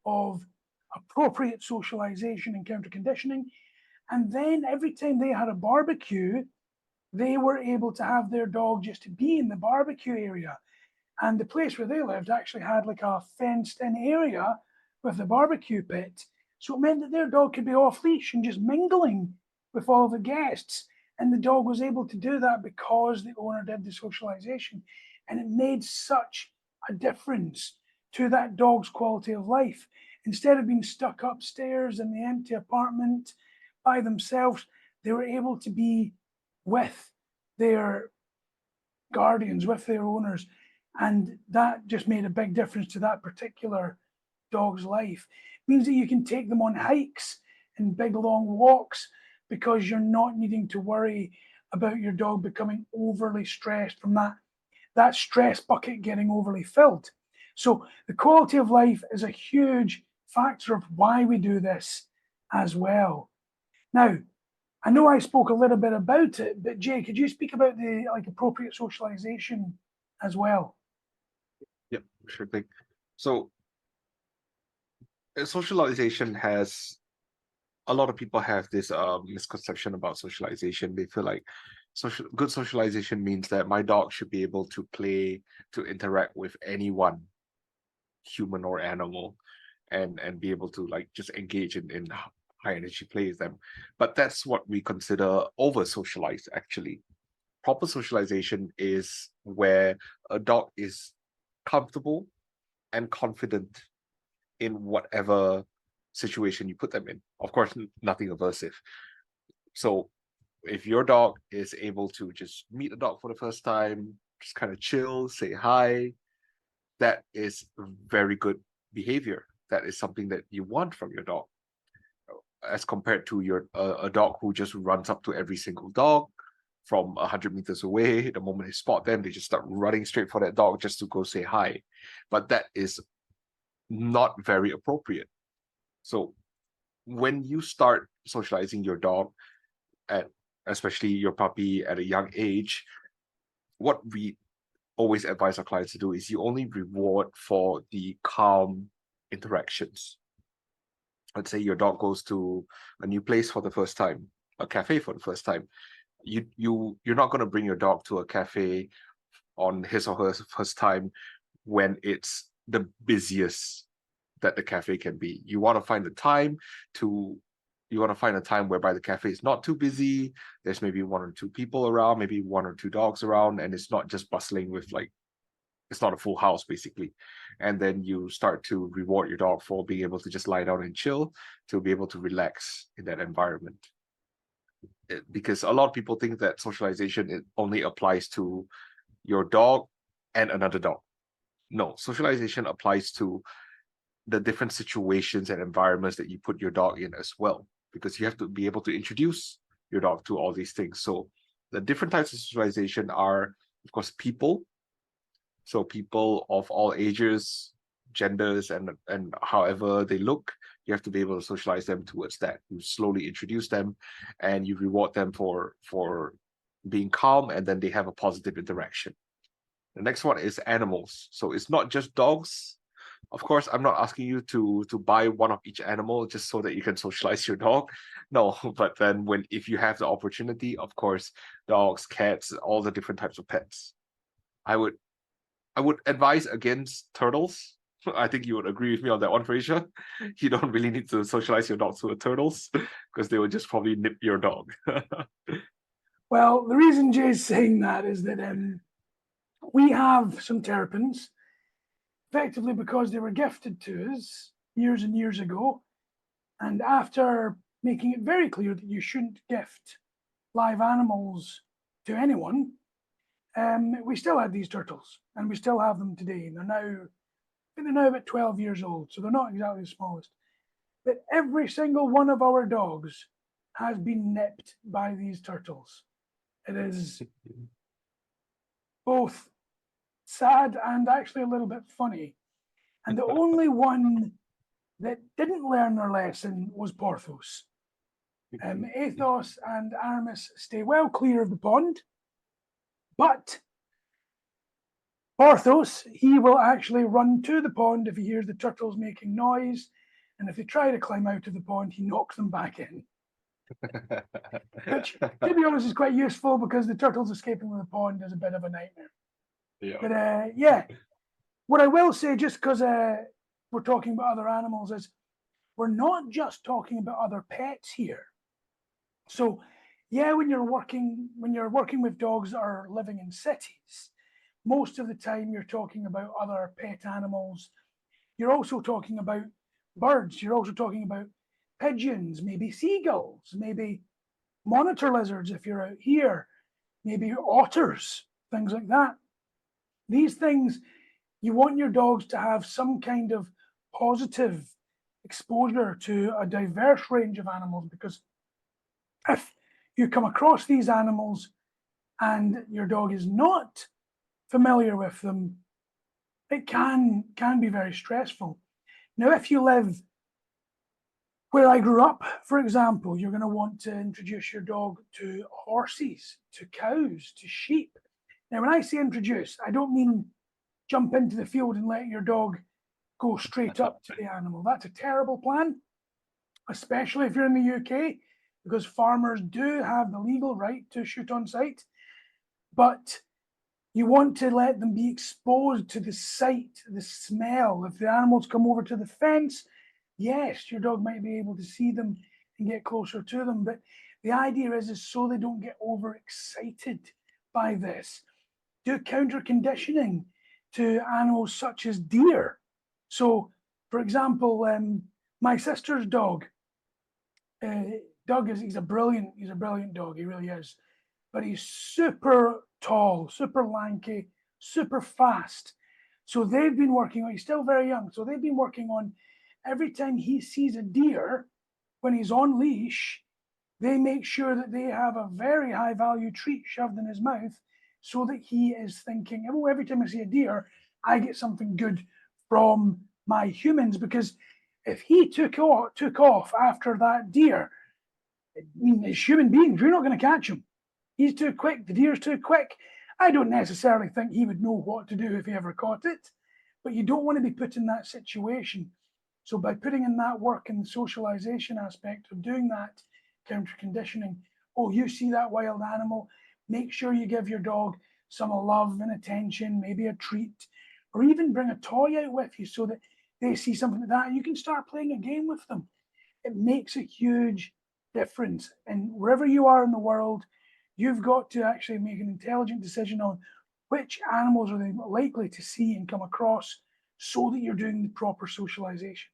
of appropriate socialization and counter conditioning. And then every time they had a barbecue, they were able to have their dog just be in the barbecue area. And the place where they lived actually had like a fenced in area with the barbecue pit. So it meant that their dog could be off leash and just mingling with all the guests. And the dog was able to do that because the owner did the socialization. And it made such a difference to that dog's quality of life. Instead of being stuck upstairs in the empty apartment by themselves, they were able to be with their guardians, with their owners. And that just made a big difference to that particular dog's life. It means that you can take them on hikes and big long walks because you're not needing to worry about your dog becoming overly stressed from that stress bucket getting overly filled. So the quality of life is a huge factor of why we do this as well. Now, I know I spoke a little bit about it, but Jay, could you speak about the appropriate socialization as well? Yep, sure thing. So socialization has a lot of people have this misconception about socialization. They feel like good socialization means that my dog should be able to play, to interact with anyone, human or animal, and be able to just engage in high energy play with them. But that's what we consider over socialized actually. Proper socialization is where a dog is comfortable and confident in whatever situation you put them in. Of course, nothing aversive. So if your dog is able to just meet a dog for the first time, just kind of chill, say hi, that is very good behavior. That is something that you want from your dog, as compared to a dog who just runs up to every single dog from 100 meters away. The moment they spot them, they just start running straight for that dog just to go say hi. But that is not very appropriate. So when you start socializing your dog, especially your puppy at a young age, what we always advise our clients to do is you only reward for the calm interactions. Let's say your dog goes to a new place for the first time, a cafe for the first time. You're not going to bring your dog to a cafe on his or her first time when it's the busiest that the cafe can be. You want to find a time whereby the cafe is not too busy. There's maybe one or two people around, maybe one or two dogs around, and it's not just bustling with it's not a full house basically. And then you start to reward your dog for being able to just lie down and chill, to be able to relax in that environment. Because a lot of people think that socialization, it only applies to your dog and another dog. No, socialization applies to the different situations and environments that you put your dog in as well, because you have to be able to introduce your dog to all these things. So the different types of socialization are, of course, people. So people of all ages, genders, and however they look, you have to be able to socialize them towards that. You slowly introduce them, and you reward them for being calm, and then they have a positive interaction. The next one is animals. So it's not just dogs. Of course, I'm not asking you to buy one of each animal just so that you can socialize your dog. No, but then if you have the opportunity, of course, dogs, cats, all the different types of pets. I would I would advise against turtles. I think you would agree with me on that one, Fraser. You don't really need to socialize your dogs with turtles because they would just probably nip your dog. Well, the reason Jay's saying that is that we have some terrapins, effectively because they were gifted to us years and years ago. And after making it very clear that you shouldn't gift live animals to anyone, we still had these turtles, and we still have them today. And they're now about 12 years old, so they're not exactly the smallest. But every single one of our dogs has been nipped by these turtles. It is both sad and actually a little bit funny. And the only one that didn't learn their lesson was Porthos. Athos and Aramis stay well clear of the pond, but Porthos, he will actually run to the pond if he hears the turtles making noise, and if they try to climb out of the pond, he knocks them back in. Which, to be honest, is quite useful because the turtles escaping from the pond is a bit of a nightmare. Yeah. But yeah, what I will say, just because we're talking about other animals, is we're not just talking about other pets here. So, yeah, when you're working with dogs that are living in cities, most of the time you're talking about other pet animals. You're also talking about birds. You're also talking about pigeons, maybe seagulls, maybe monitor lizards if you're out here, maybe otters, things like that. These things, you want your dogs to have some kind of positive exposure to a diverse range of animals, because if you come across these animals and your dog is not familiar with them, it can be very stressful. Now, if you live where I grew up, for example, you're going to want to introduce your dog to horses, to cows, to sheep. Now, when I say introduce, I don't mean jump into the field and let your dog go straight up to the animal. That's a terrible plan, especially if you're in the UK, because farmers do have the legal right to shoot on sight. But you want to let them be exposed to the sight, the smell. If the animals come over to the fence, yes, your dog might be able to see them and get closer to them. But the idea is so they don't get overexcited by this. Do counter conditioning to animals such as deer. So, for example, my sister's dog, Doug, he's a brilliant dog. He really is. But he's super tall, super lanky, super fast. So they've been working on, he's still very young. So they've been working on every time he sees a deer, when he's on leash, they make sure that they have a very high value treat shoved in his mouth so that he is thinking, oh, every time I see a deer, I get something good from my humans. Because if he took off after that deer, I mean, as human beings, we're not going to catch him. He's too quick. The deer's too quick. I don't necessarily think he would know what to do if he ever caught it, but you don't want to be put in that situation. So by putting in that work and the socialization aspect of doing that counter conditioning, oh, you see that wild animal, make sure you give your dog some love and attention, maybe a treat, or even bring a toy out with you so that they see something like that. You can start playing a game with them. It makes a huge difference. And wherever you are in the world, you've got to actually make an intelligent decision on which animals are they likely to see and come across so that you're doing the proper socialization.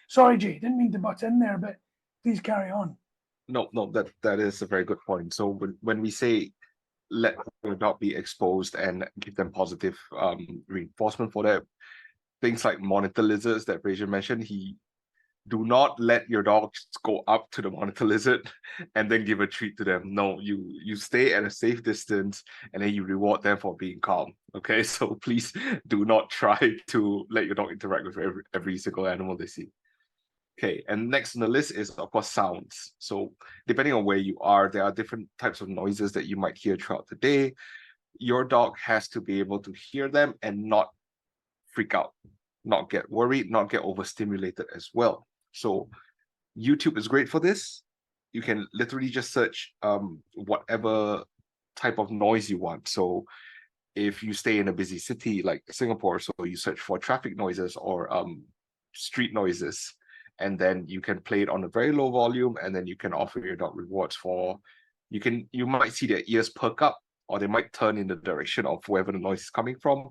Sorry, Jay, didn't mean to butt in there, but please carry on. No, that is a very good point. So when we say let your dog be exposed and give them positive reinforcement for that, things like monitor lizards that Fraser mentioned, do not let your dog just go up to the monitor lizard and then give a treat to them. No, you stay at a safe distance and then you reward them for being calm. Okay, so please do not try to let your dog interact with every single animal they see. Okay, and next on the list is, of course, sounds. So depending on where you are, there are different types of noises that you might hear throughout the day. Your dog has to be able to hear them and not freak out, not get worried, not get overstimulated as well. So YouTube is great for this. You can literally just search whatever type of noise you want. So if you stay in a busy city like Singapore, so you search for traffic noises or street noises, and then you can play it on a very low volume, and then you can offer your dog rewards for, you might see their ears perk up, or they might turn in the direction of wherever the noise is coming from.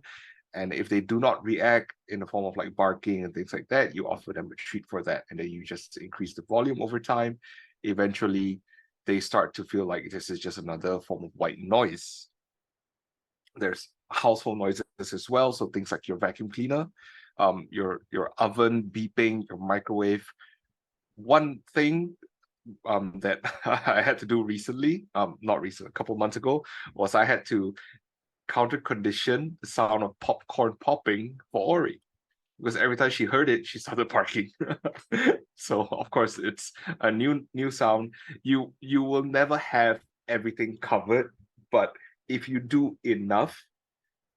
And if they do not react in the form of like barking and things like that, you offer them a treat for that. And then you just increase the volume over time. Eventually, they start to feel like this is just another form of white noise. There's household noises as well. So things like your vacuum cleaner, your oven beeping, your microwave. One thing that I had to do recently, not recent, a couple months ago, was I had to counter condition the sound of popcorn popping for Ori, because every time she heard it, she started barking. So of course it's a new sound. You will never have everything covered, but if you do enough,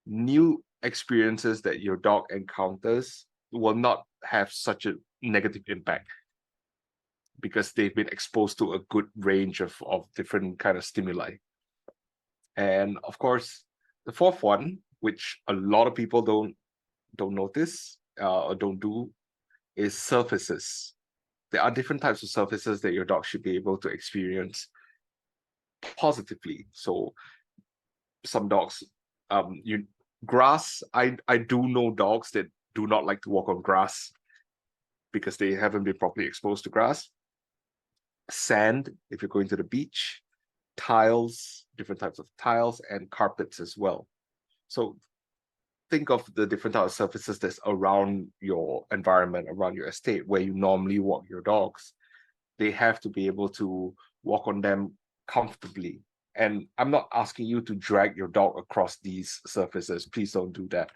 new experiences that your dog encounters will not have such a negative impact, because they've been exposed to a good range of different kind of stimuli. And of course, the fourth one, which a lot of people don't notice or don't do, is surfaces. There are different types of surfaces that your dog should be able to experience positively. So some dogs, grass. I do know dogs that do not like to walk on grass because they haven't been properly exposed to grass. Sand, if you're going to the beach, tiles, different types of tiles, and carpets as well. So think of the different types of surfaces that's around your environment, around your estate, where you normally walk your dogs. They have to be able to walk on them comfortably. And I'm not asking you to drag your dog across these surfaces. Please don't do that.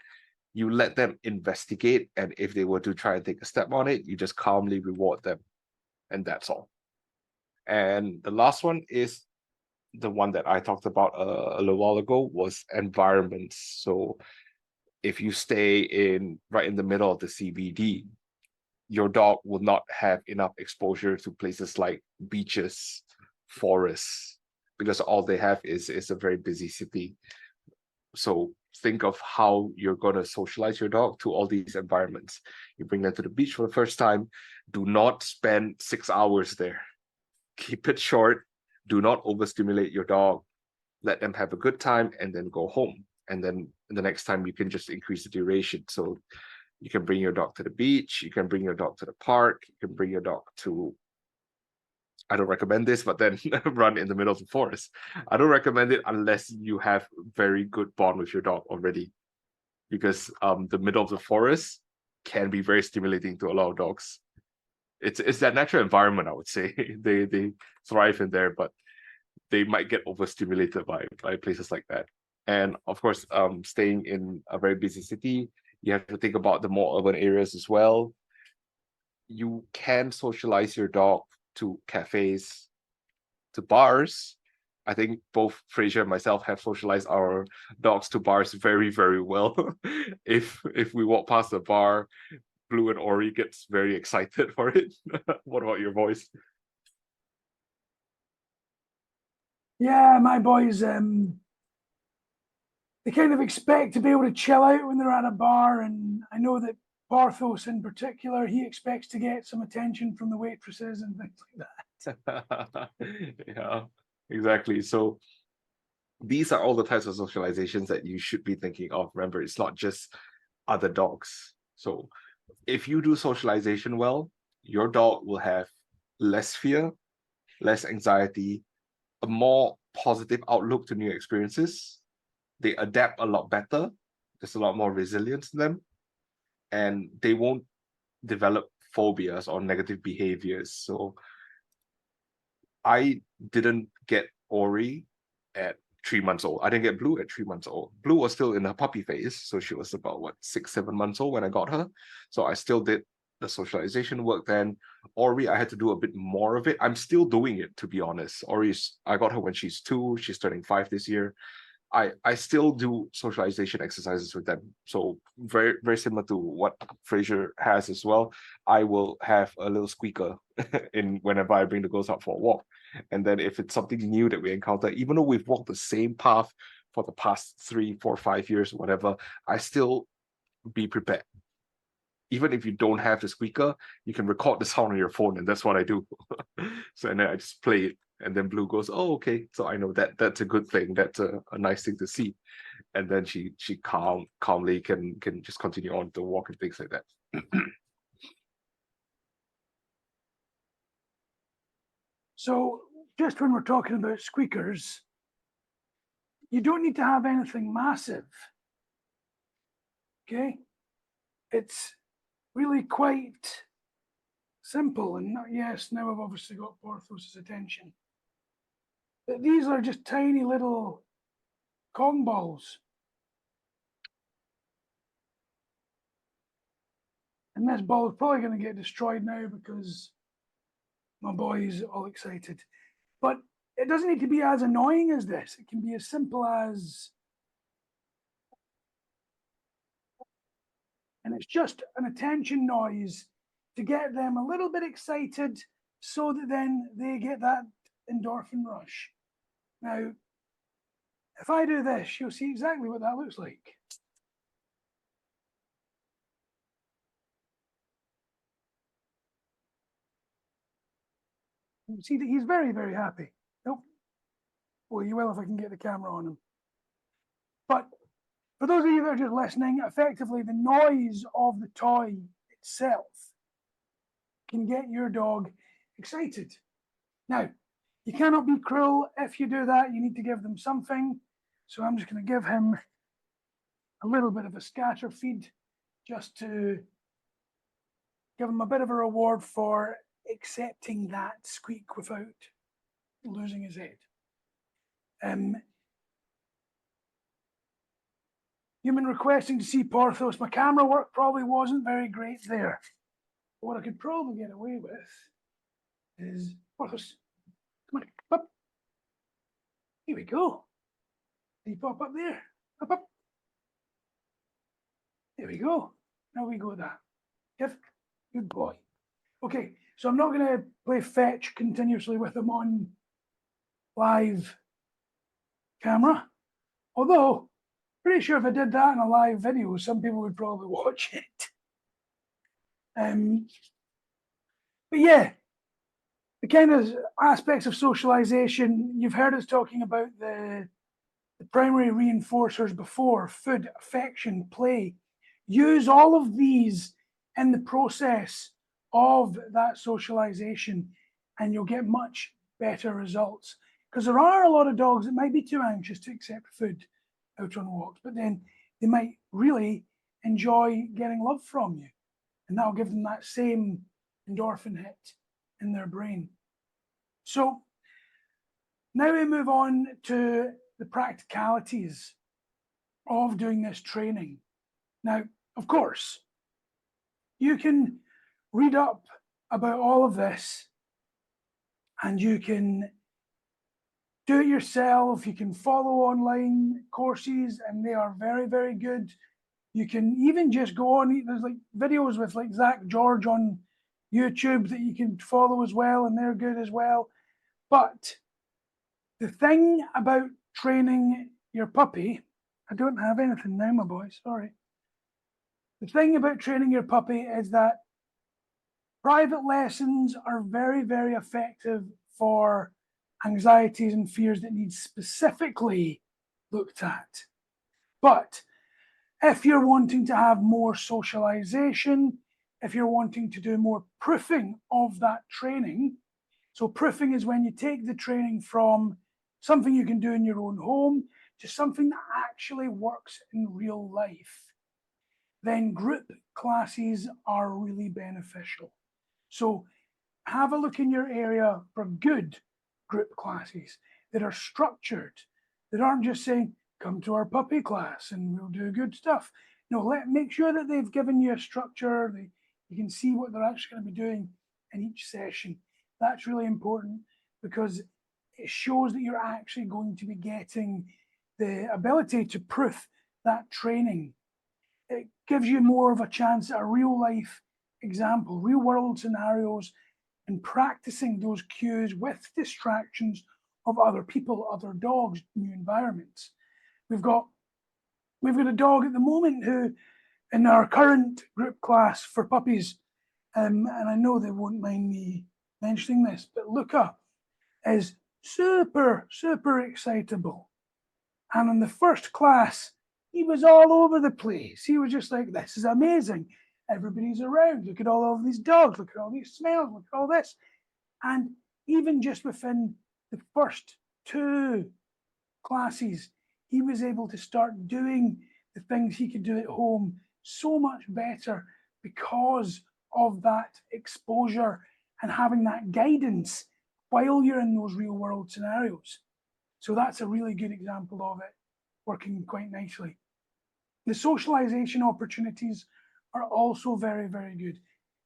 You let them investigate, and if they were to try and take a step on it, you just calmly reward them. And that's all. And the last one is the one that I talked about a little while ago, was environments. So if you stay right in the middle of the CBD, your dog will not have enough exposure to places like beaches, forests, because all they have is a very busy city. So think of how you're going to socialize your dog to all these environments. You bring them to the beach for the first time. Do not spend 6 hours there. Keep it short. Do not overstimulate your dog. Let them have a good time and then go home. And then the next time you can just increase the duration. So you can bring your dog to the beach. You can bring your dog to the park. You can bring your dog to, I don't recommend this, but then run in the middle of the forest. I don't recommend it unless you have very good bond with your dog already, because the middle of the forest can be very stimulating to a lot of dogs. It's that natural environment, I would say. They thrive in there, but they might get overstimulated by places like that. And of course, staying in a very busy city, you have to think about the more urban areas as well. You can socialize your dog to cafes, to bars. I think both Fraser and myself have socialized our dogs to bars very, very well. If we walk past a bar, Blue and Ori gets very excited for it. What about your boys? Yeah, my boys, they kind of expect to be able to chill out when they're at a bar. And I know that Barthos in particular, he expects to get some attention from the waitresses and things like that. Yeah, exactly. So these are all the types of socializations that you should be thinking of. Remember, it's not just other dogs. So if you do socialization well, your dog will have less fear, less anxiety, a more positive outlook to new experiences. They adapt a lot better. There's a lot more resilience in them. and they won't develop phobias or negative behaviors. So I didn't get Ori at 3 months old. I didn't get Blue at 3 months old. Blue was still in her puppy phase, so she was about 6, 7 months old when I got her. So I still did the socialization work then. Ori, I had to do a bit more of it. I'm still doing it, to be honest. I got her when she's 2. She's turning 5 this year. I still do socialization exercises with them. So very, very similar to what Fraser has as well. I will have a little squeaker in whenever I bring the girls out for a walk. And then if it's something new that we encounter, even though we've walked the same path for the past 3, 4, 5 years, whatever, I still be prepared. Even if you don't have the squeaker, you can record the sound on your phone, and that's what I do. So and then I just play it, and then Blue goes, "Oh, okay." So I know that that's a good thing. That's a nice thing to see. And then she calmly can just continue on to walk and things like that. So just when we're talking about squeakers, you don't need to have anything massive. Okay? It's really quite simple. And yes, now I've obviously got Porthos's attention. But these are just tiny little Kong balls. And this ball is probably going to get destroyed now because my boy is all excited. But it doesn't need to be as annoying as this. It can be as simple as, and it's just an attention noise to get them a little bit excited so that then they get that endorphin rush. Now, if I do this, you'll see exactly what that looks like. You see that he's very, very happy. Nope. Well, you will if I can get the camera on him. But for those of you that are just listening, effectively the noise of the toy itself can get your dog excited. Now, you cannot be cruel. If you do that, you need to give them something. So I'm just going to give him a little bit of a scatter feed just to give him a bit of a reward for accepting that squeak without losing his head. Human requesting to see Porthos. My camera work probably wasn't very great there. But what I could probably get away with is Porthos. Come on, up. Here we go. You pop up there. Up, up. There we go. Now we go that. Give. Good boy. Okay, so I'm not going to play fetch continuously with him on live camera. Although, pretty sure if I did that in a live video, some people would probably watch it. But yeah, the kind of aspects of socialization, you've heard us talking about the primary reinforcers before: food, affection, play. Use all of these in the process of that socialization, and you'll get much better results. Because there are a lot of dogs that might be too anxious to accept food out on walks, but then they might really enjoy getting love from you, and that'll give them that same endorphin hit in their brain. So now we move on to the practicalities of doing this training. Now, of course, you can read up about all of this and you can do it yourself. You can follow online courses and they are very, very good. You can even just go on, there's like videos with like Zach George on YouTube that you can follow as well, and they're good as well. But the thing about training your puppy, I don't have anything now, my boy, sorry. The thing about training your puppy is that private lessons are very, very effective for anxieties and fears that need specifically looked at. But if you're wanting to have more socialization, if you're wanting to do more proofing of that training, so proofing is when you take the training from something you can do in your own home to something that actually works in real life. then group classes are really beneficial. So have a look in your area for good group classes that are structured, that aren't just saying, come to our puppy class and we'll do good stuff. No, make sure that they've given you a structure, you can see what they're actually going to be doing in each session. That's really important because it shows that you're actually going to be getting the ability to proof that training. It gives you more of a chance at a real life example, real world scenarios, and practicing those cues with distractions of other people, other dogs, new environments. We've got a dog at the moment who, in our current group class for puppies, and I know they won't mind me mentioning this, but Luca is super, super excitable. And in the first class, he was all over the place. He was just like, this is amazing. Everybody's around. Look at all of these dogs. Look at all these smells. Look at all this. And even just within the first 2 classes, he was able to start doing the things he could do at home so much better because of that exposure and having that guidance while you're in those real world scenarios. So that's a really good example of it working quite nicely. The socialization opportunities are also very, very good.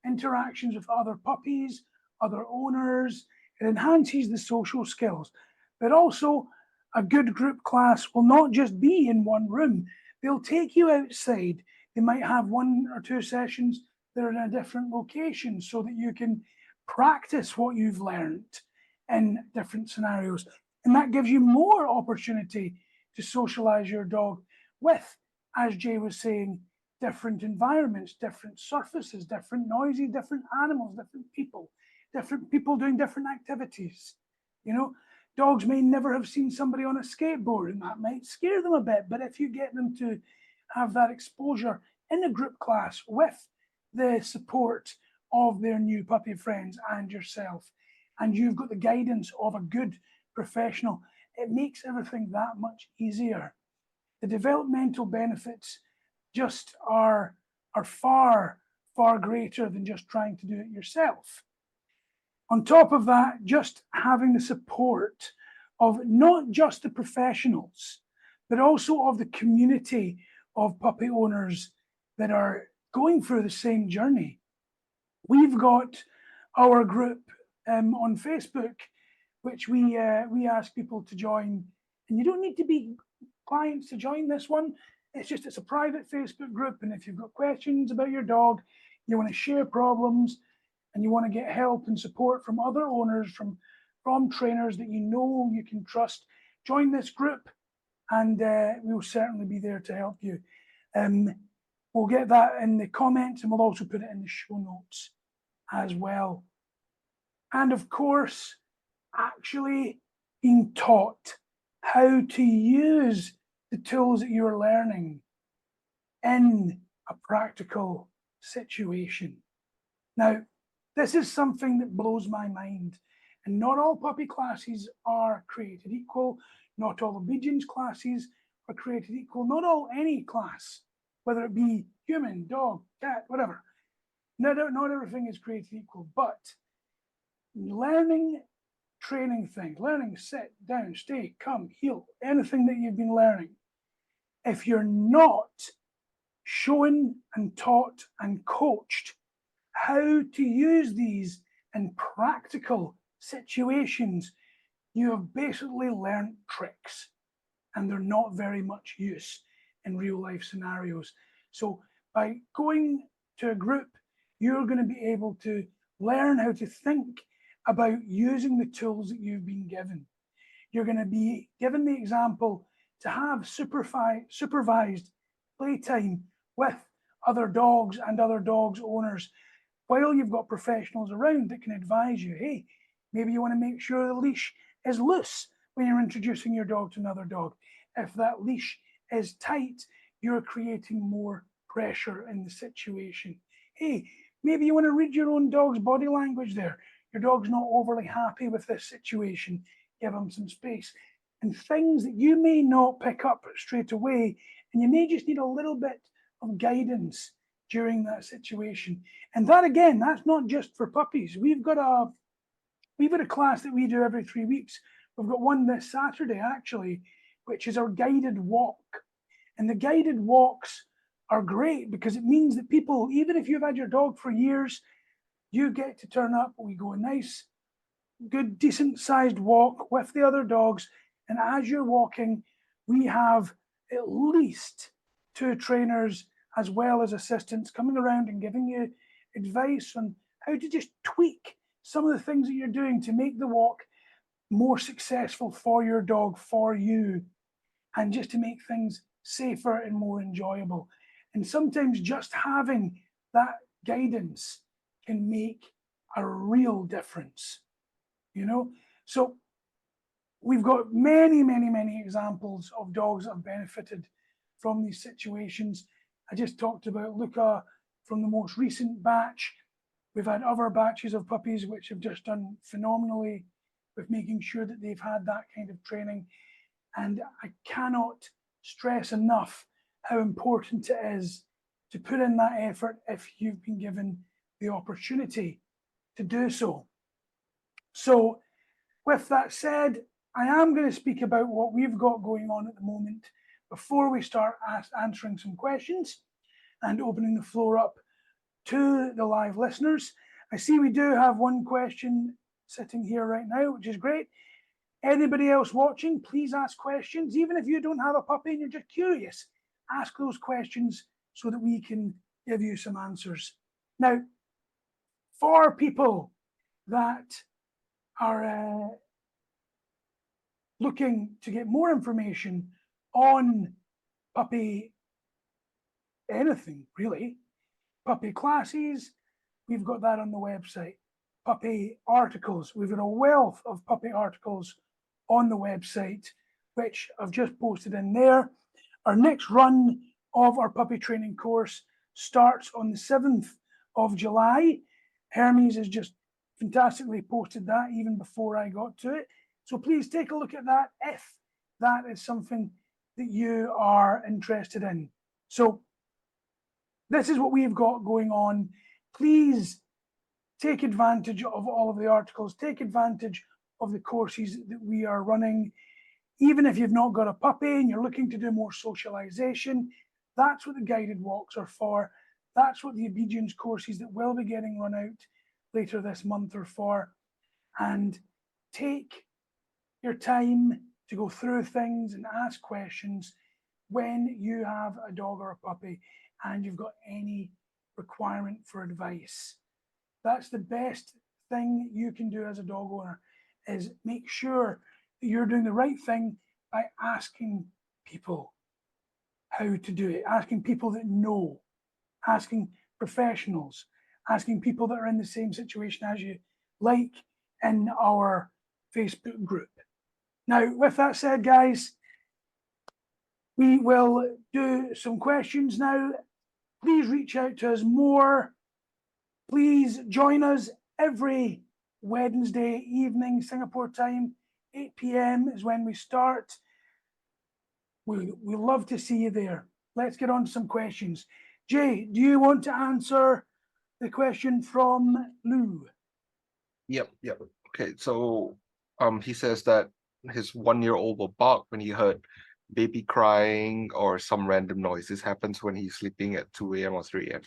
Interactions with other puppies, other owners, it enhances the social skills. But also, a good group class will not just be in one room. They'll take you outside. They might have 1 or 2 sessions that are in a different location so that you can practice what you've learned in different scenarios. And that gives you more opportunity to socialize your dog with, as Jay was saying, different environments, different surfaces, different noises, different animals, different people doing different activities. You know, dogs may never have seen somebody on a skateboard, and that might scare them a bit. But if you get them to have that exposure in a group class with the support of their new puppy friends and yourself, and you've got the guidance of a good professional, it makes everything that much easier. The developmental benefits just are far, far greater than just trying to do it yourself. On top of that, just having the support of not just the professionals, but also of the community of puppy owners that are going through the same journey. We've got our group on Facebook, which we ask people to join. And you don't need to be clients to join this one. It's a private Facebook group. And if you've got questions about your dog, you want to share problems, and you want to get help and support from other owners, from trainers that you know you can trust, join this group, and we'll certainly be there to help you. We'll get that in the comments, and we'll also put it in the show notes as well. And of course, actually being taught how to use the tools that you're learning in a practical situation. Now, this is something that blows my mind. And not all puppy classes are created equal. Not all obedience classes are created equal. Not any class, whether it be human, dog, cat, whatever. Not everything is created equal. But learning training things, learning sit, down, stay, come, heel, anything that you've been learning, if you're not shown and taught and coached how to use these in practical situations, you have basically learned tricks, and they're not very much use in real life scenarios. So by going to a group, you're going to be able to learn how to think about using the tools that you've been given. You're going to be given the example to have supervised playtime with other dogs and other dogs' owners, while you've got professionals around that can advise you. Hey, maybe you want to make sure the leash is loose when you're introducing your dog to another dog. If that leash is tight, you're creating more pressure in the situation. Hey, maybe you want to read your own dog's body language there. Your dog's not overly happy with this situation. Give them some space. And things that you may not pick up straight away, and you may just need a little bit of guidance during that situation. And that, again, that's not just for puppies. We've got a class that we do every 3 weeks. We've got one this Saturday, actually, which is our guided walk. And the guided walks are great because it means that people, even if you've had your dog for years, you get to turn up. We go a nice, good, decent sized walk with the other dogs. And as you're walking, we have at least 2 trainers as well as assistants coming around and giving you advice on how to just tweak some of the things that you're doing to make the walk more successful for your dog, for you, and just to make things safer and more enjoyable. And sometimes just having that guidance can make a real difference, you know? So we've got many, many, many examples of dogs that have benefited from these situations. I just talked about Luca from the most recent batch. We've had other batches of puppies which have just done phenomenally with making sure that they've had that kind of training. And I cannot stress enough how important it is to put in that effort if you've been given the opportunity to do so. So with that said, I am going to speak about what we've got going on at the moment before we start answering some questions and opening the floor up to the live listeners. I see we do have one question sitting here right now, which is great. Anybody else watching, please ask questions. Even if you don't have a puppy and you're just curious, ask those questions so that we can give you some answers. Now, for people that are looking to get more information on puppy anything, really, puppy classes, we've got that on the website. Puppy articles, we've got a wealth of puppy articles on the website, which I've just posted in there. Our next run of our puppy training course starts on the 7th of July. Hermes has just fantastically posted that even before I got to it. So please take a look at that if that is something that you are interested in. So this is what we've got going on. Please take advantage of all of the articles, take advantage of the courses that we are running. Even if you've not got a puppy and you're looking to do more socialization, that's what the guided walks are for. That's what the obedience courses that will be getting run out later this month are for. And take your time to go through things and ask questions when you have a dog or a puppy and you've got any requirement for advice. That's the best thing you can do as a dog owner, is make sure that you're doing the right thing by asking people how to do it, asking people that know, asking professionals, asking people that are in the same situation as you, like in our Facebook group. Now, with that said, guys, we will do some questions now. Please reach out to us more. Please join us every Wednesday evening, Singapore time, 8 p.m. is when we start. We love to see you there. Let's get on to some questions. Jay, do you want to answer the question from Lou? Yep. Okay, so he says that his 1-year-old will bark when he heard baby crying or some random noise. This happens when he's sleeping at 2 a.m. or 3 a.m.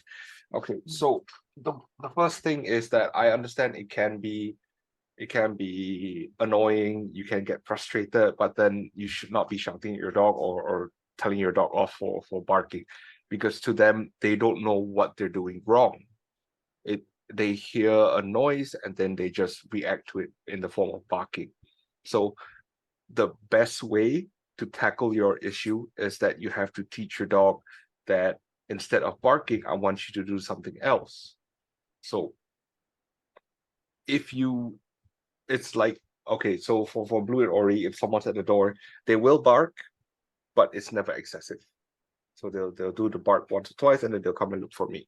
Okay, so the first thing is that I understand it can be annoying, you can get frustrated, but then you should not be shouting at your dog or telling your dog off for barking, because to them, they don't know what they're doing wrong. They hear a noise and then they just react to it in the form of barking. So the best way to tackle your issue is that you have to teach your dog that instead of barking, I want you to do something else. So it's like, okay, so for Blue and Ori, if someone's at the door, they will bark, but it's never excessive. So they'll do the bark once or twice and then they'll come and look for me.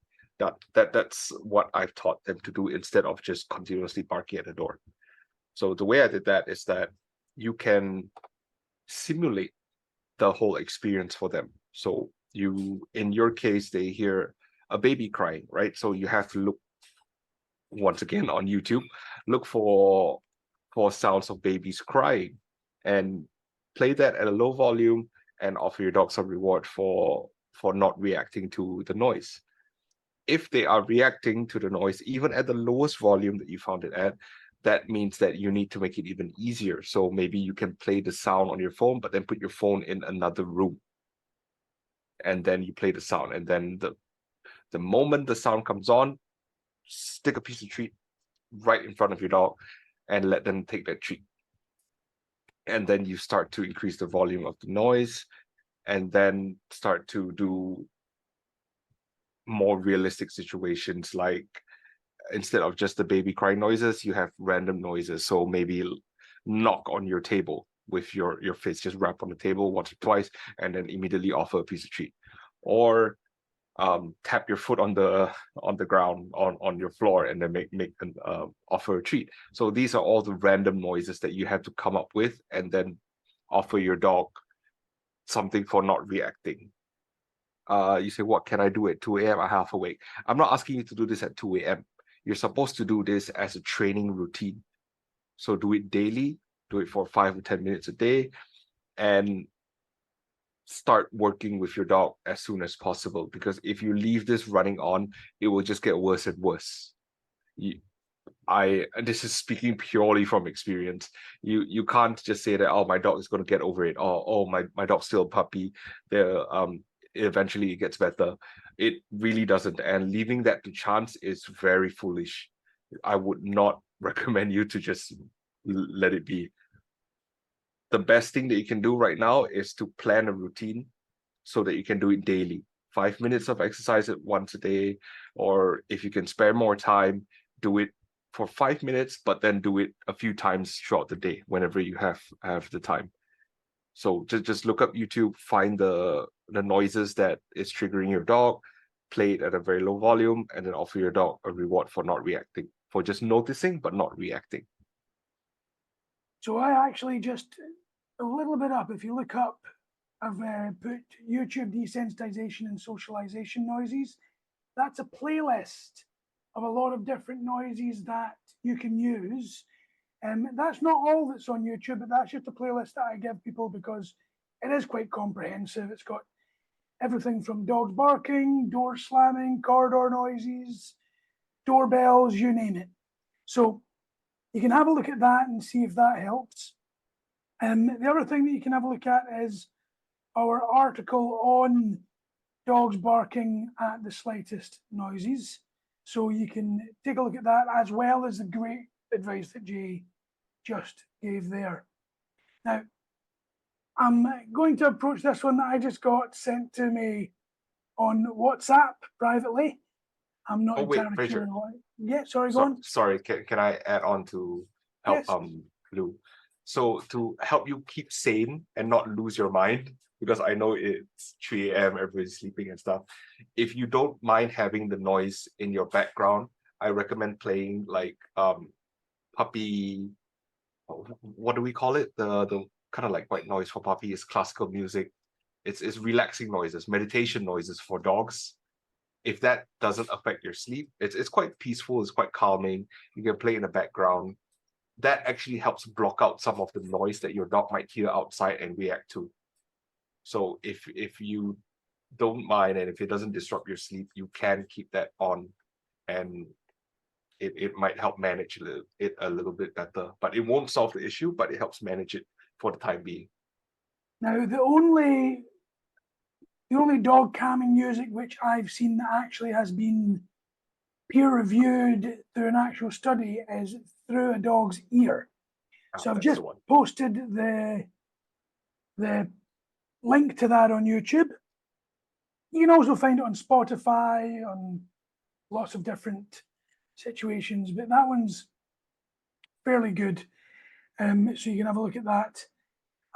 That's what I've taught them to do instead of just continuously barking at the door. So the way I did that is that you can simulate the whole experience for them. So in your case, they hear a baby crying, right? So you have to look once again on YouTube, look for sounds of babies crying, and play that at a low volume, and offer your dog some reward for not reacting to the noise. If they are reacting to the noise, even at the lowest volume that you found it at, that means that you need to make it even easier. So maybe you can play the sound on your phone, but then put your phone in another room. And then you play the sound. And then the moment the sound comes on, stick a piece of treat right in front of your dog and let them take that treat. And then you start to increase the volume of the noise, and then start to do more realistic situations, like instead of just the baby crying noises, you have random noises. So maybe knock on your table with your fist, just rap on the table once or twice, and then immediately offer a piece of treat. Or tap your foot on the ground on your floor, and then make an offer a treat. So these are all the random noises that you have to come up with, and then offer your dog something for not reacting. You say, what can I do at 2 a.m.? I'm half awake. I'm not asking you to do this at 2 a.m. You're supposed to do this as a training routine. So do it daily, do it for 5 to 10 minutes a day, and start working with your dog as soon as possible. Because if you leave this running on, it will just get worse and worse. This is speaking purely from experience. You can't just say that, oh, my dog is going to get over it, or oh, my dog's still a puppy. Eventually it gets better. It really doesn't. And leaving that to chance is very foolish. I would not recommend you to just let it be. The best thing that you can do right now is to plan a routine so that you can do it daily. 5 minutes of exercise once a day, or if you can spare more time, do it for 5 minutes, but then do it a few times throughout the day whenever you have the time. So just look up YouTube, find the noises that is triggering your dog, play it at a very low volume, and then offer your dog a reward for not reacting, for just noticing but not reacting. So I actually just a little bit up. If you look up, I've put YouTube desensitization and socialization noises. That's a playlist of a lot of different noises that you can use. That's not all that's on YouTube, but that's just a playlist that I give people because it is quite comprehensive. It's got everything from dogs barking, door slamming, corridor noises, doorbells, you name it. So you can have a look at that and see if that helps. The other thing that you can have a look at is our article on dogs barking at the slightest noises. So you can take a look at that, as well as the great advice that Jay just gave there. Now, I'm going to approach this one that I just got sent to me on WhatsApp privately. I'm not entirely sure why. Yeah, sorry, go on. Sorry, can I add on to help Lou? So to help you keep sane and not lose your mind, because I know it's 3 a.m., everybody's sleeping and stuff. If you don't mind having the noise in your background, I recommend playing like puppy, what do we call it? The kind of like white noise for puppy is classical music. It's relaxing noises, meditation noises for dogs. If that doesn't affect your sleep, it's quite peaceful, it's quite calming. You can play in the background. That actually helps block out some of the noise that your dog might hear outside and react to. So if you don't mind, and if it doesn't disrupt your sleep, you can keep that on, and it might help manage it a little bit better. But it won't solve the issue, but it helps manage it for the time being. Now, the only dog calming music which I've seen that actually has been peer reviewed through an actual study is through a dog's ear. So I've just posted the link to that on YouTube. You can also find it on Spotify, on lots of different situations, but that one's fairly good. So you can have a look at that.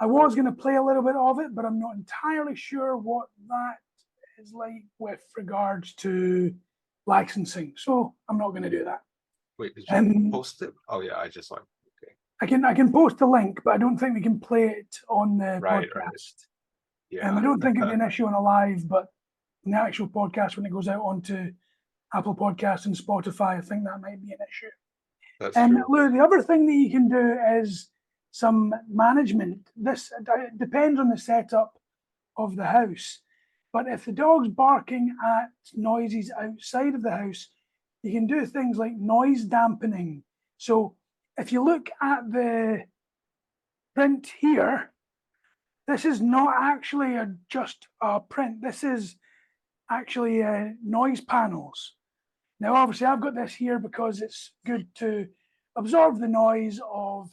I was going to play a little bit of it, but I'm not entirely sure what that is like with regards to licensing. So I'm not going to do that. Wait, did you post it? Oh yeah, I just saw it. Okay. I can post a link, but I don't think we can play it on the podcast. Right. Yeah. I don't think it'd be an issue on a live, but in the actual podcast, when it goes out onto Apple Podcasts and Spotify, I think that might be an issue. That's And true. Lou, the other thing that you can do is some management. This depends on the setup of the house. But if the dog's barking at noises outside of the house, you can do things like noise dampening. So if you look at the print here, this is not actually just a print. This is actually noise panels. Now, obviously, I've got this here because it's good to absorb the noise of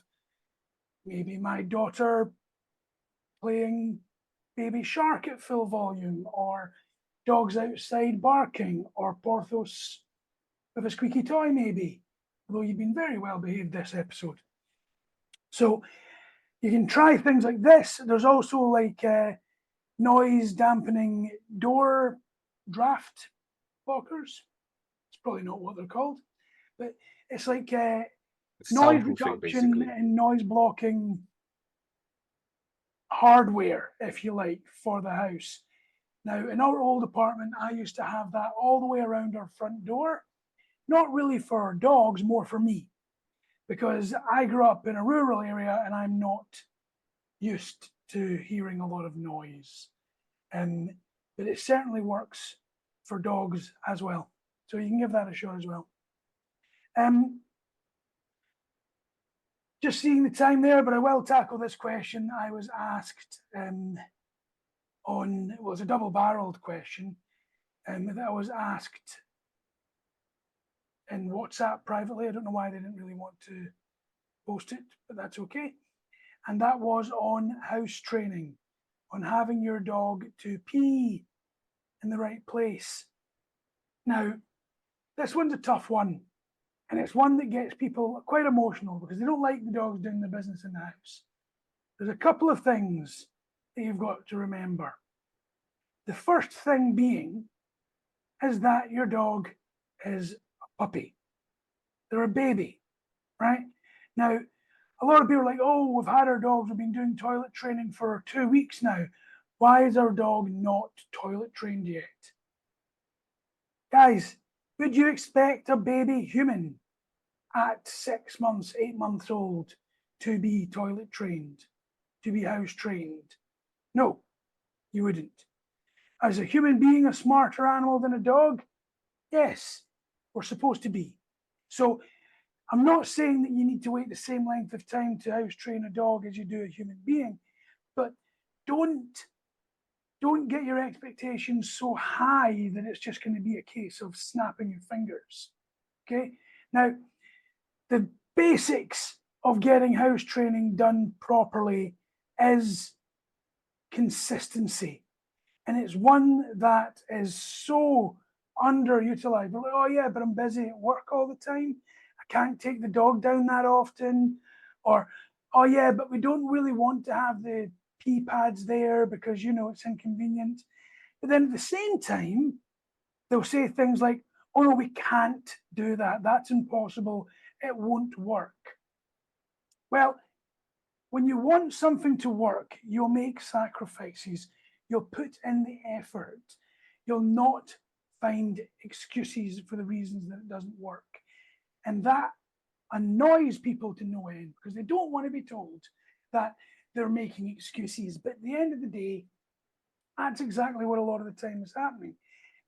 maybe my daughter playing Baby Shark at full volume, or dogs outside barking, or Porthos with a squeaky toy, maybe. Although you've been very well behaved this episode. So you can try things like this. There's also like noise dampening door draft blockers. It's probably not what they're called, but it's like noise Soundproofing, reduction basically. and noise blocking hardware, if you like, for the house. Now, in our old apartment, I used to have that all the way around our front door, not really for dogs, more for me, because I grew up in a rural area and I'm not used to hearing a lot of noise. But it certainly works for dogs as well. So you can give that a shot as well. Just seeing the time there, but I will tackle this question. I was asked it's a double-barreled question that I was asked in WhatsApp privately. I don't know why they didn't really want to post it, but that's okay. And that was on house training, on having your dog to pee in the right place. Now, this one's a tough one. And it's one that gets people quite emotional because they don't like the dogs doing the business in the house. There's a couple of things that you've got to remember. The first thing being is that your dog is a puppy. They're a baby, right? Now, a lot of people are like, oh, we've had our dogs, we've been doing toilet training for 2 weeks now. Why is our dog not toilet trained yet? Guys, would you expect a baby human at 6 months, 8 months old to be toilet trained, to be house trained? No, you wouldn't. As a human being, a smarter animal than a dog? Yes, we're supposed to be. So I'm not saying that you need to wait the same length of time to house train a dog as you do a human being, but don't get your expectations so high that it's just going to be a case of snapping your fingers. Okay? Now, the basics of getting house training done properly is consistency. And it's one that is so underutilized. We're like, oh yeah, but I'm busy at work all the time. I can't take the dog down that often. Or, oh yeah, but we don't really want to have the pee pads there because, it's inconvenient. But then at the same time, they'll say things like, oh no, we can't do that. That's impossible. It won't work. Well, when you want something to work, you'll make sacrifices. You'll put in the effort. You'll not find excuses for the reasons that it doesn't work. And that annoys people to no end because they don't want to be told that they're making excuses. But at the end of the day, that's exactly what a lot of the time is happening.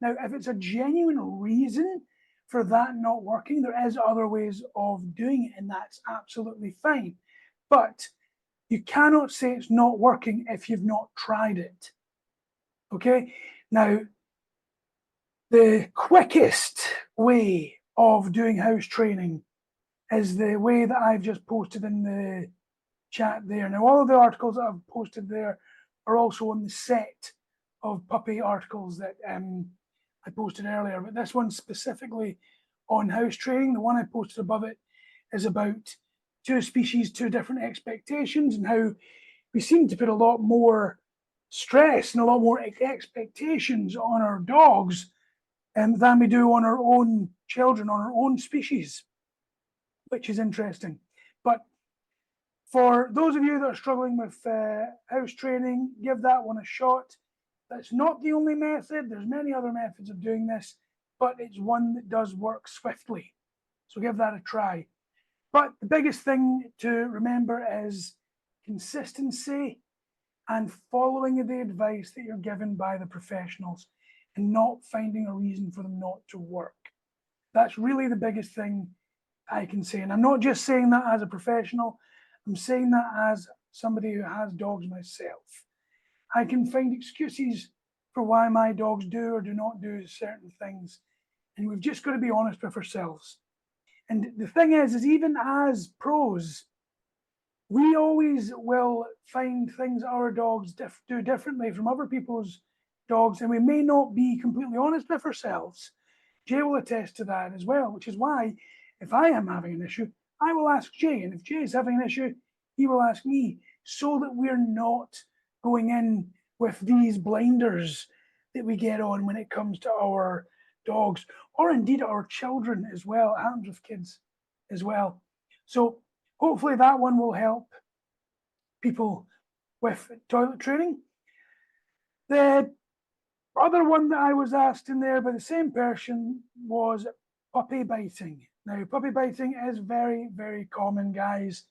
Now, if it's a genuine reason for that not working, there is other ways of doing it, and that's absolutely fine. But you cannot say it's not working if you've not tried it. Okay? Now, the quickest way of doing house training is the way that I've just posted in the chat there. Now, all of the articles that I've posted there are also on the set of puppy articles that I posted earlier, but this one specifically on house training, the one I posted above it, is about two species, two different expectations, and how we seem to put a lot more stress and a lot more expectations on our dogs than we do on our own children, on our own species, which is interesting. But For those of you that are struggling with house training, give that one a shot. That's not the only method. There's many other methods of doing this, but it's one that does work swiftly. So give that a try. But the biggest thing to remember is consistency and following the advice that you're given by the professionals and not finding a reason for them not to work. That's really the biggest thing I can say. And I'm not just saying that as a professional, I'm saying that as somebody who has dogs myself. I can find excuses for why my dogs do or do not do certain things. And we've just got to be honest with ourselves. And the thing is even as pros, we always will find things our dogs do differently from other people's dogs, and we may not be completely honest with ourselves. Jay will attest to that as well, which is why if I am having an issue, I will ask Jay, and if Jay is having an issue, he will ask me, so that we're not going in with these blinders that we get on when it comes to our dogs, or indeed our children as well. It happens with kids as well. So hopefully that one will help people with toilet training. The other one that I was asked in there by the same person was puppy biting. Now, puppy biting is very, very common, guys.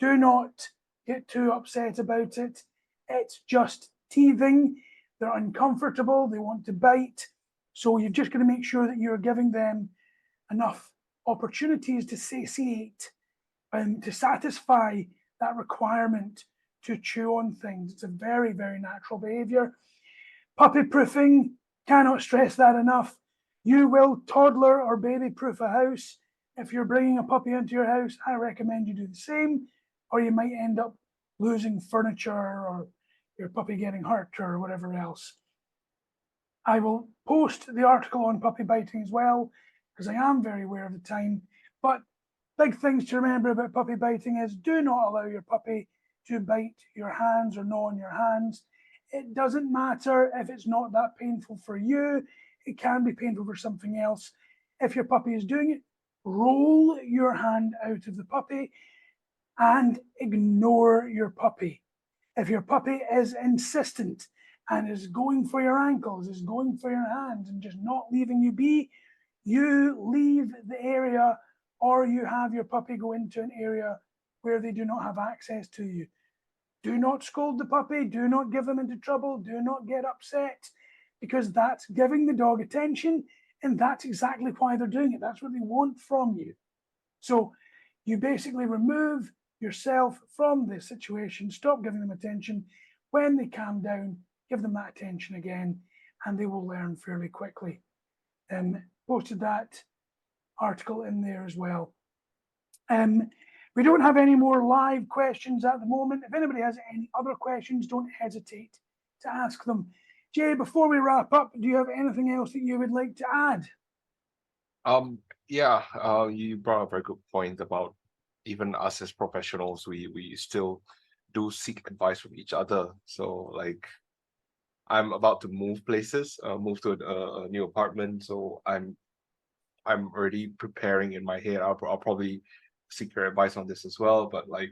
Do not get too upset about it. It's just teething. They're uncomfortable. They want to bite. So you've just got to make sure that you're giving them enough opportunities to satiate and to satisfy that requirement to chew on things. It's a very, very natural behavior. Puppy proofing, cannot stress that enough. You will toddler or baby proof a house. If you're bringing a puppy into your house, I recommend you do the same, or you might end up losing furniture or your puppy getting hurt or whatever else. I will post the article on puppy biting as well, because I am very aware of the time. But big things to remember about puppy biting is do not allow your puppy to bite your hands or gnaw on your hands. It doesn't matter if it's not that painful for you. It can be painful for something else. If your puppy is doing it, roll your hand out of the puppy and ignore your puppy. If your puppy is insistent and is going for your ankles, is going for your hands and just not leaving you be, you leave the area, or you have your puppy go into an area where they do not have access to you. Do not scold the puppy. Do not give them into trouble. Do not get upset, because that's giving the dog attention, and that's exactly why they're doing it. That's what they want from you. So you basically remove yourself from this situation, stop giving them attention. When they calm down, give them that attention again, and they will learn fairly quickly. Posted that article in there as well. We don't have any more live questions at the moment. If anybody has any other questions, don't hesitate to ask them. Jay, before we wrap up, do you have anything else that you would like to add? You brought up a very good point about even us as professionals, we still do seek advice from each other. So like, I'm about to move places, move to a new apartment. So I'm already preparing in my head. I'll probably seek your advice on this as well. But like,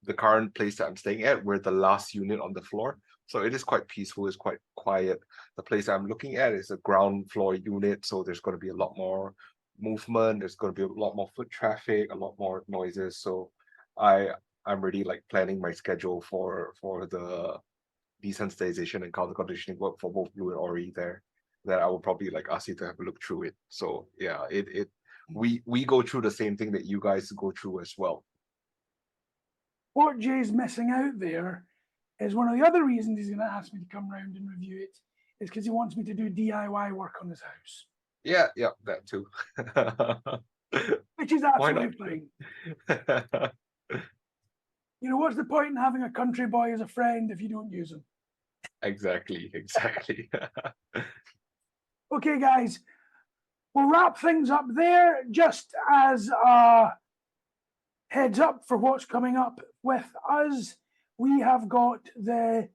the current place that I'm staying at, we're the last unit on the floor. So it is quite peaceful, it's quite quiet. The place I'm looking at is a ground floor unit. So there's going to be a lot more movement, there's going to be a lot more foot traffic, a lot more noises. So I'm really like planning my schedule for the desensitization and counter conditioning work for both Blue and Ori there, that I will probably like ask you to have a look through it. So yeah, we go through the same thing that you guys go through as well. What Jay's missing out there is one of the other reasons he's going to ask me to come round and review it is because he wants me to do DIY work on his house. Yeah, that too. Which is absolutely fine. You know, what's the point in having a country boy as a friend if you don't use him? Exactly. Okay, guys, we'll wrap things up there. Just as a heads up for what's coming up with us, we have got the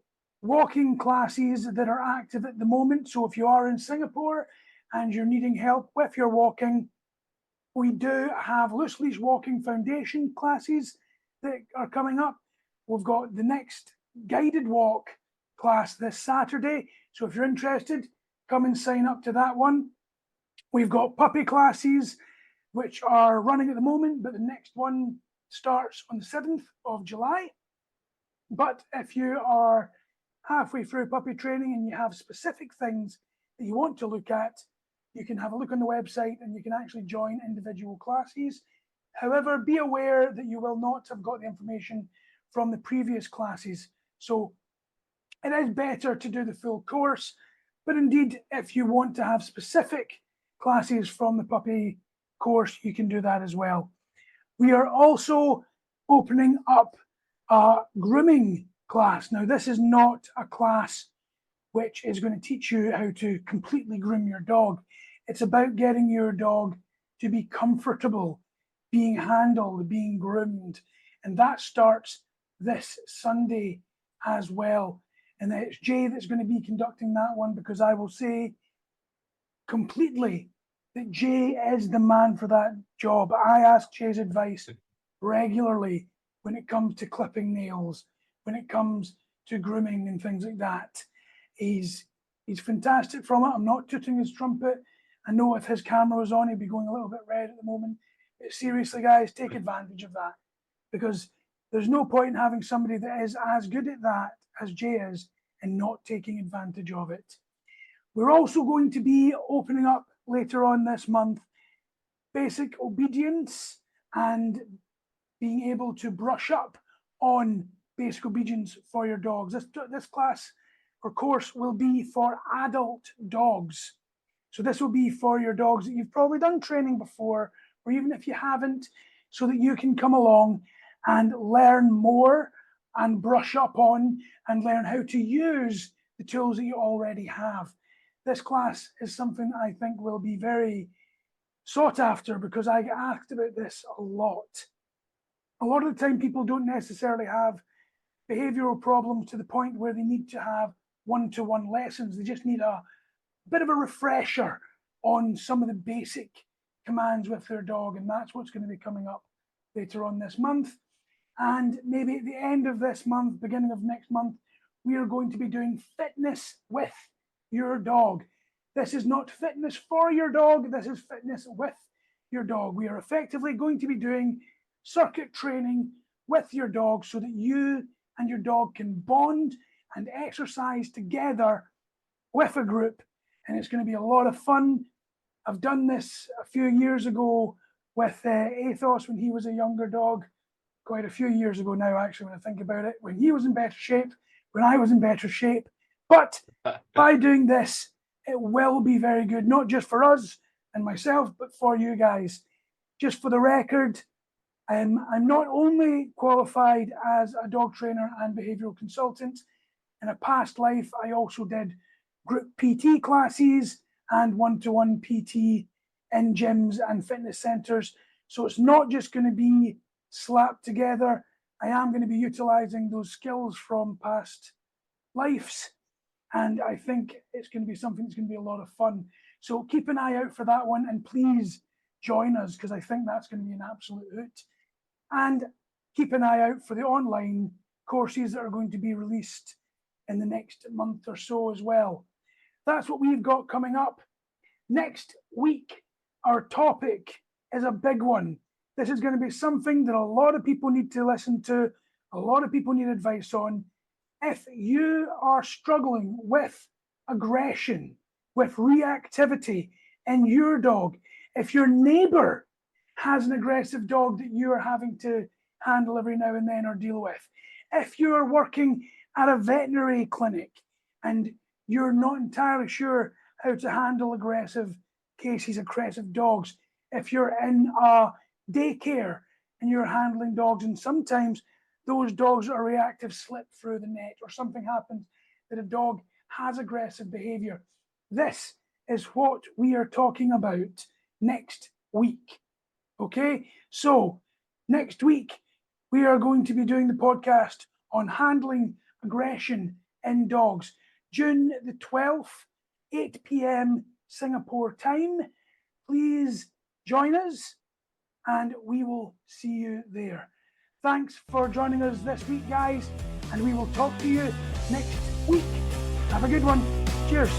walking classes that are active at the moment. So if you are in Singapore and you're needing help with your walking, we do have loose leash walking foundation classes that are coming up. We've got the next guided walk class this Saturday. So if you're interested, come and sign up to that one. We've got puppy classes, which are running at the moment, but the next one starts on the 7th of July. But if you are halfway through puppy training and you have specific things that you want to look at, you can have a look on the website and you can actually join individual classes. However, be aware that you will not have got the information from the previous classes. So it is better to do the full course, but indeed, if you want to have specific classes from the puppy course, you can do that as well. We are also opening up a grooming class. Now, this is not a class which is going to teach you how to completely groom your dog. It's about getting your dog to be comfortable, being handled, being groomed. And that starts this Sunday as well. And it's Jay that's going to be conducting that one, because I will say completely that Jay is the man for that job. I ask Jay's advice regularly when it comes to clipping nails, when it comes to grooming and things like that. He's fantastic from it. I'm not tooting his trumpet. I know if his camera was on, he'd be going a little bit red at the moment. But seriously, guys, take advantage of that, because there's no point in having somebody that is as good at that as Jay is and not taking advantage of it. We're also going to be opening up later on this month basic obedience and being able to brush up on basic obedience for your dogs. This class or course will be for adult dogs. So this will be for your dogs that you've probably done training before, or even if you haven't, so that you can come along and learn more and brush up on and learn how to use the tools that you already have. This class is something I think will be very sought after, because I get asked about this a lot. A lot of the time, people don't necessarily have behavioural problems to the point where they need to have one-to-one lessons. They just need a bit of a refresher on some of the basic commands with their dog, and that's what's going to be coming up later on this month. And maybe at the end of this month, beginning of next month, we are going to be doing fitness with your dog. This is not fitness for your dog, this is fitness with your dog. We are effectively going to be doing circuit training with your dog so that you and your dog can bond and exercise together with a group. And it's going to be a lot of fun. I've done this a few years ago with Athos when he was a younger dog. Quite a few years ago now, actually, when I think about it, when he was in better shape, when I was in better shape. But by doing this, it will be very good, not just for us and myself, but for you guys. Just for the record, I'm not only qualified as a dog trainer and behavioural consultant. In a past life, I also did group PT classes and one-to-one PT in gyms and fitness centres. So it's not just going to be slapped together. I am going to be utilising those skills from past lives. And I think it's going to be something that's going to be a lot of fun. So keep an eye out for that one, and please join us, because I think that's going to be an absolute hoot. And keep an eye out for the online courses that are going to be released in the next month or so as well. That's what we've got coming up. Next week, our topic is a big one. This is going to be something that a lot of people need to listen to, a lot of people need advice on. If you are struggling with aggression, with reactivity in your dog, if your neighbour has an aggressive dog that you are having to handle every now and then or deal with, if you are working at a veterinary clinic and you're not entirely sure how to handle aggressive cases, aggressive dogs, if you're in a daycare and you're handling dogs and sometimes those dogs that are reactive slip through the net, or something happens that a dog has aggressive behavior, this is what we are talking about next week. Okay, so next week we are going to be doing the podcast on handling aggression in dogs. June the 12th, 8 p.m. Singapore time. Please join us and we will see you there. Thanks for joining us this week, guys, and we will talk to you next week. Have a good one. Cheers.